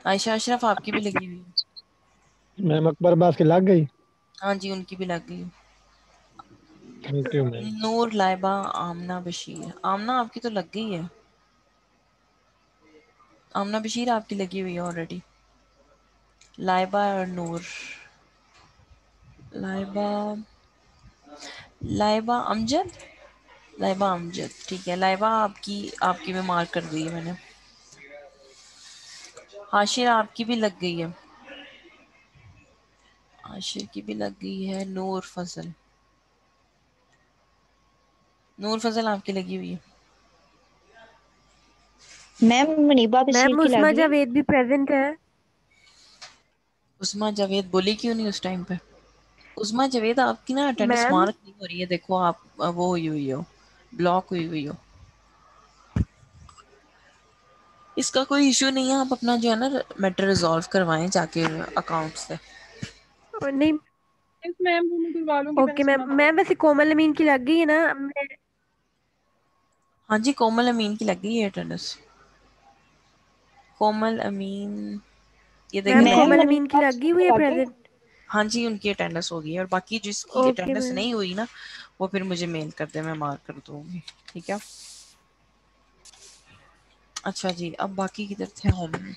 आयशा अशरफ आपकी भी लगी हुई है। मैम अकबर बास की लग गई। हाँ जी, उनकी भी लग गई। Thank you ma'am. Noor, Laiba, Amna Bashir, Amna आपकी तो लग गई है। आमना बशीर आपकी लगी हुई है ऑलरेडी। लाइबा और नूर, लाइबा, लाइबा अमजद, लाइबा अमजद, ठीक है। लाइबा आपकी, आपकी में मार्क कर दी है मैंने। हाशिर आपकी भी लग गई है। हाशिर की भी लग गई है। नूर फजल, नूर फजल आपकी लगी हुई है। मैम मुनीबा बशीर मैम की लग उस्मा गई। जावेद भी प्रेजेंट है। उस्मा जावेद बोली क्यों नहीं उस टाइम पे? उस्मा जावेद आपकी ना अटेंडेंस मैम मार्क नहीं हो रही है, देखो आप वो हुई हो, ब्लॉक हुई हो। इसका कोई इशू नहीं है, आप अपना जो है ना मैटर रिजॉल्व करवाएं जाके अकाउंट से। और नहीं। यस मैम वो मैं करवा लूंगी, मैंने ओके मैम। सुना था। मैम वैसे कोमल अमीन की लग गई है ना? हाँ जी, कोमल अमीन की लग गई है अटेंडेंस। कोमल अमीन, ये मैम देखें। मैम कोमल अमीन की मुनीबा लग गई बशीर हुई की है लग गई। प्रेजेंट। हाँ जी, उनकी अटेंडेंस हो गई है। और बाकी जिसकी ओके अटेंडेंस मैम। नहीं हुई ना, वो फिर मुझे मेल कर दे, मैं मार्क कर दूंगी, ठीक है। अच्छा जी, अब बाकी किधर थे हम?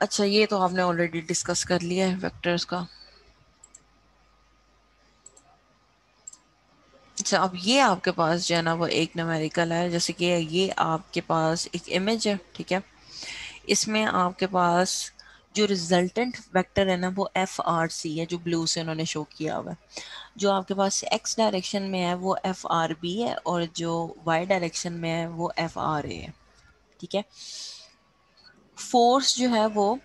अच्छा, ये तो आपने ऑलरेडी डिस्कस कर लिया है वेक्टर्स का। अच्छा, अब ये आपके पास जो है ना वो एक न्यूमेरिकल है। जैसे कि ये आपके पास एक इमेज है, ठीक है। इसमें आपके पास जो रिजल्टेंट वेक्टर है ना वो FRC है, जो ब्लू से उन्होंने शो किया हुआ है। जो आपके पास x डायरेक्शन में है वो एफ आर बी है और जो y डायरेक्शन में है वो एफ आर ए है। ठीक है, फोर्स जो है वो,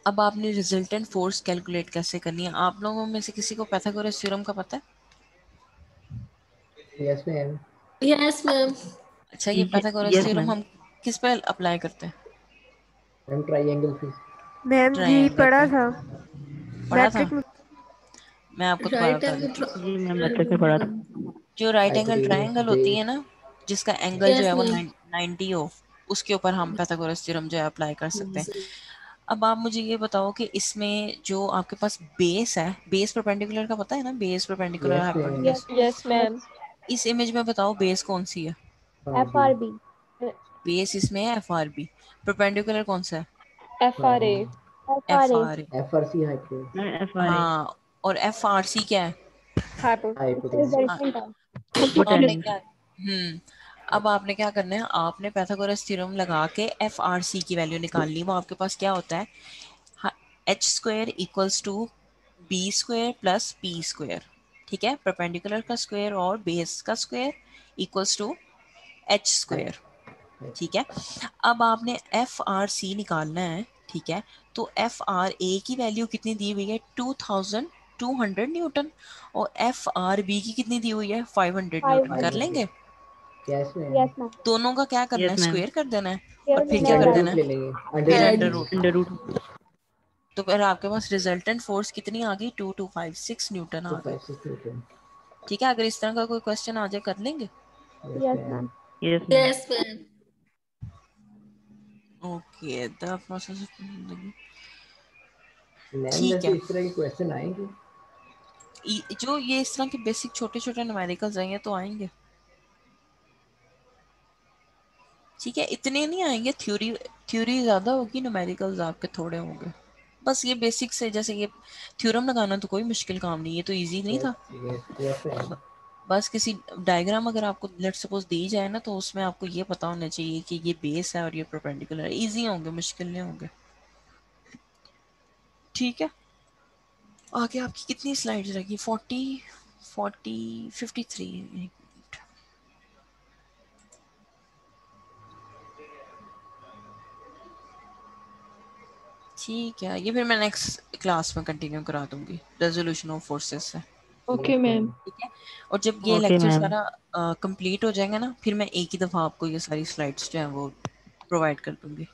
अब आपने रिजल्टेंट फोर्स कैलकुलेट कैसे करनी है। आप लोगों में से किसी को पाइथागोरस थ्योरम का पता है? Yes ma'am. Yes ma'am. अच्छा, ये पाइथागोरस यस थ्योरम मैम। हम किस पे अप्लाई करते हैं? मैम ट्रायंगल पे। मैम जी ट्रायंगल पढ़ा पे था पढ़ा था। मैट्रिक में। मैं आपको दोबारा राइट बता एंगल देती हूँ। जी मैम मैट्रिक में पढ़ा था। जो राइट एंगल हाइपोटेन्यूज ट्रायंगल होती है बेस। ना, जिसका एंगल जो यस है वो मैम। 90 हो, उसके ऊपर हम पाइथागोरस थ्योरम जो है अप्लाई कर सकते हैं। अब आप मुझे ये बताओ कि इसमें जो आपके पास बेस है, बेस परपेंडिकुलर का पता है ना, base perpendicular yes ma'am. Hypotenuse. Yes ma'am. इस इमेज में बताओ बेस कौन सी है? F R B. बेस इसमें है एफ आर बी, परपेंडिकुलर कौन सा है? F R A. F F R A R A. FRC hypo FRA हाँ, और एफ आर सी क्या है? हाइपोटेन्यूज। हाँ, रिजल्टेंट है। तो आपने हाइपोटेन्यूज। क्या, अब आपने क्या करना है, आपने पाइथागोरस थ्योरम लगा के एफ आर सी की वैल्यू निकालनी। वो आपके पास क्या होता है, H square equals to B square plus P square. ठीक है, परपेंडिकुलर का स्क्वायर और बेस का square equals to H square. ठीक है, अब आपने एफ आर सी निकालना है। ठीक है, तो एफ आर ए की वैल्यू कितनी दी हुई है? 2200 न्यूटन। और एफ आर बी की कितनी दी हुई है? 500 न्यूटन। कर 500। लेंगे? Yes ma'am. Yes ma'am. दोनों का क्या करना है? Yes ma'am. स्क्वायर कर देना है और शेयर फिर क्या कर अंडर में देना रूट ले है? लेंगे। फिर under under add. Root. Under root. तो फिर आपके पास रिजल्टेंट फोर्स कितनी आ गई? 2256 न्यूटन आ गई। 256 न्यूटन। ठीक है, अगर इस तरह का कोई क्वेश्चन आ जाए कर लेंगे? Yes ma'am. Yes ma'am. Yes ma'am. Okay, the process of जिंदगी। मैम ठीक वैसे है, इस तरह के क्वेश्चन आएंगे? जो ये इस तरह के बेसिक छोटे छोटे न्यूमेरिकल्स आएंगे तो आएंगे। ठीक है, इतने नहीं आएंगे। थ्योरी थ्योरी ज्यादा होगी, न्यूमेरिकल्स आपके थोड़े होंगे। बस ये बेसिक से, जैसे ये थ्योरम लगाना तो कोई मुश्किल काम नहीं है, तो इजी नहीं था। Yes yes ma'am. बस किसी डायग्राम अगर आपको लेट सपोज दी जाए ना, तो उसमें आपको ये पता होना चाहिए कि ये बेस है और ये परपेंडिकुलर है। इजी होंगे, मुश्किल नहीं होंगे। ठीक है, आगे आपकी कितनी स्लाइड्स रहेगी? 53। ठीक है, ये फिर मैं नेक्स्ट क्लास में कंटिन्यू करा दूंगी रेजोल्यूशन ऑफ फोर्सेस से। Okay ma'am. ठीक है, और जब ये ओके लेक्चर मैम। सारा कंप्लीट हो जाएगा ना, फिर मैं एक ही दफ़ा आपको ये सारी स्लाइड्स जो हैं वो प्रोवाइड कर दूंगी।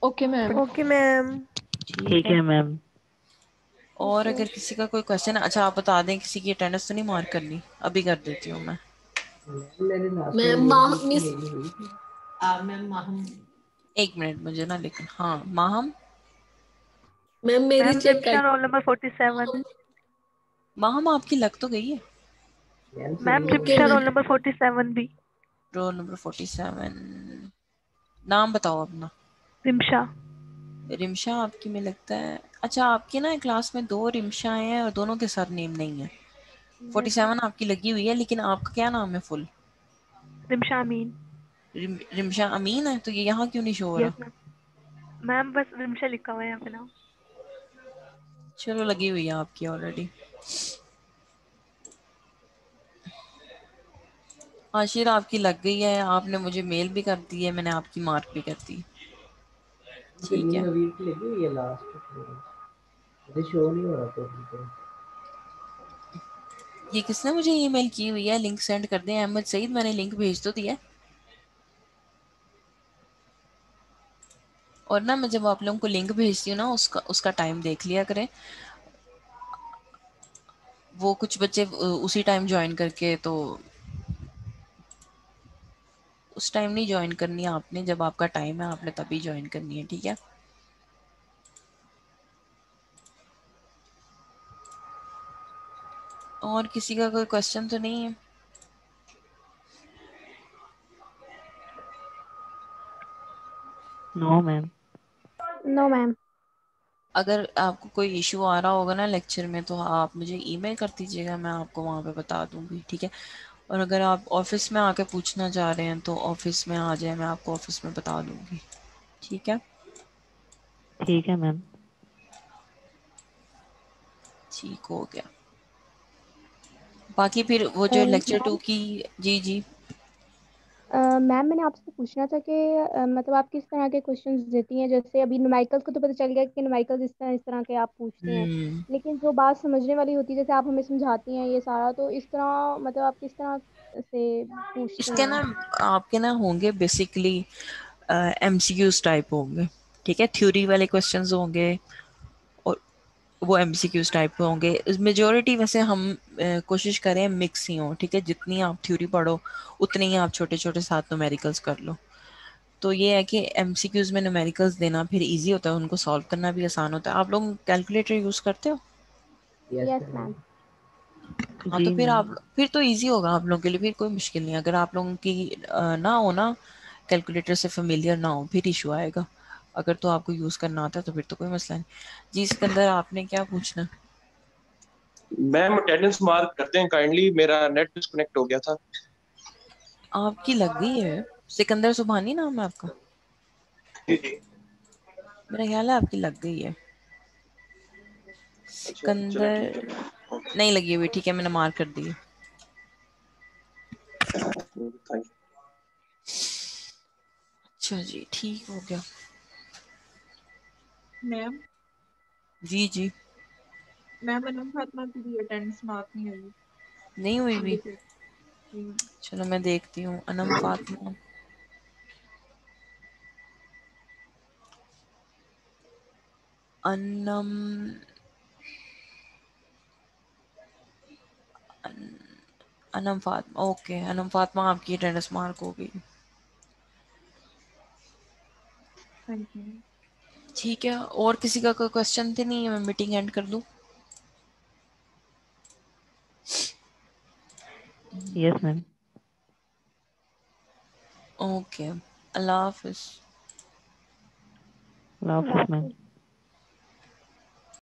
Okay ma'am. Okay ma'am. ठीक है मैम। और अगर किसी का कोई क्वेश्चन, अच्छा आप बता दें, किसी की अटेंडेंस तो नहीं मार्क करनी? अभी कर देती हूँ मैं। मैंने लास्ट में मैम मेल की थी, मिस मेरी हुई थी। मैम माहम। एक मिनट मुझे ना, लेकिन हाँ माहम। मैम मेरी मैम चेक रिक्शा कर। Roll number 47। माहम आपकी लग तो गई है। मैम मैम सुनिए ओके रिक्शा मेरी। Roll ma'am. नंबर 47 भी। Roll number 47। नाम बताओ अपना। रिमशा। रिमशा आपकी में लगता है। अच्छा, आपकी ना क्लास में दो रिमशा हैं और दोनों के सर नेम नहीं है। 47 आपकी लगी हुई है, लेकिन आपका क्या नाम है फुल? रिमशा अमीन। रिमशा अमीन है, तो ये यहाँ क्यों नहीं शो हो यस रहा? मैम। मैम बस रिमशा लिखा हुआ है यहाँ पे नाम। चलो, लगी हुई है आपकी ऑलरेडी। आशिर आपकी लग गई है, आपने मुझे मेल भी कर दी है, मैंने आपकी मार्क भी कर दी। ठीक नीम है, नवीर की लगी हुई है लास्ट। मुझे शो नहीं हो रहा तो। ये किसने मुझे ईमेल की हुई है? लिंक सेंड कर दें अहमद सईद, मैंने लिंक भेज तो दिया है। और ना, मैं जब आप लोगों को लिंक भेजती हूँ ना, उसका टाइम देख लिया करें। वो कुछ बच्चे उसी टाइम ज्वाइन करके, तो उस टाइम नहीं ज्वाइन करनी है आपने, जब आपका टाइम है आपने तभी ज्वाइन करनी है। ठीक है, और किसी का कोई क्वेश्चन तो नहीं है? No ma'am. No ma'am. अगर आपको कोई इशू आ रहा होगा ना लेक्चर में, तो आप मुझे ईमेल कर दीजिएगा, मैं आपको वहाँ पे बता दूंगी। ठीक है, और अगर आप ऑफिस में आके पूछना चाह रहे हैं तो ऑफिस में आ जाए, मैं आपको ऑफिस में बता दूंगी। ठीक है, ठीक है मैम। ठीक हो गया। बाकी फिर वो जो लेक्चर 2 मैम की जी जी मैम मैंने आपसे पूछना था कि मतलब आप किस तरह के क्वेश्चंस देती हैं। जैसे अभी न्यूमेरिकल्स को तो पता चल गया कि न्यूमेरिकल्स इस तरह के आप पूछते हैं, हम्म लेकिन जो बात समझने वाली होती है जैसे आप हमें समझाती हैं ये सारा, तो इस तरह मतलब आप किस तरह से पूछते इसके ना हैं? आपके ना होंगे बेसिकली एमसीक्यूज टाइप होंगे, ठीक है, थ्योरी वाले क्वेश्चंस होंगे और वो एमसीक्यूज टाइप के होंगे। मेजोरिटी वैसे हम कोशिश करें मिक्स ही हो, ठीक है, जितनी आप थ्योरी पढ़ो उतने ही आप छोटे छोटे साथ न्यूमेरिकल्स कर लो। तो ये है कि एमसीक्यूज में न्यूमेरिकल्स देना फिर इजी होता है, उनको सॉल्व करना भी आसान होता है। आप लोग कैलकुलेटर यूज करते हो? Yes yes ma'am. मैम। हाँ तो जी फिर मैम। आप फिर तो इजी होगा आप लोगों के लिए, फिर कोई मुश्किल नहीं। अगर आप लोगों की ना हो ना कैलकुलेटर से फेमिलियर ना हो फिर इशू आएगा। अगर तो आपको यूज करना आता है तो फिर तो कोई मसला नहीं। जी सिकंदर आपने क्या पूछना? मैम अटेंडेंस मार्क करते हैं काइंडली, मेरा नेट डिस्कनेक्ट हो गया था। आपकी लग गई है, सिकंदर सुभानी नाम है आपका? जी जी। मेरा ख्याल है आपकी लग गई है। अच्छा चलो ठीक सिकंदर है। नहीं लगी हुई, ठीक है, मैंने मार्क कर दी। Thank you. अच्छा जी ठीक हो गया। मैम जी जी मैम अनम फातिमा की भी अटेंडेंस मार्क नहीं हुई। नहीं हुई भी? इंडिकेट नहीं हुई। चलो मैं देखती हूँ। अनम फातिमा, अनम अनम फातिमा, ओके अनम फातिमा आपकी अटेंडेंस मार्क हो गई। Thank you. ठीक है, और किसी का कोई क्वेश्चन तो नहीं है? मैं मीटिंग एंड कर दूं? Yes ma'am. ओके, अल्लाह हाफिज। अल्लाह हाफिज़ मैम।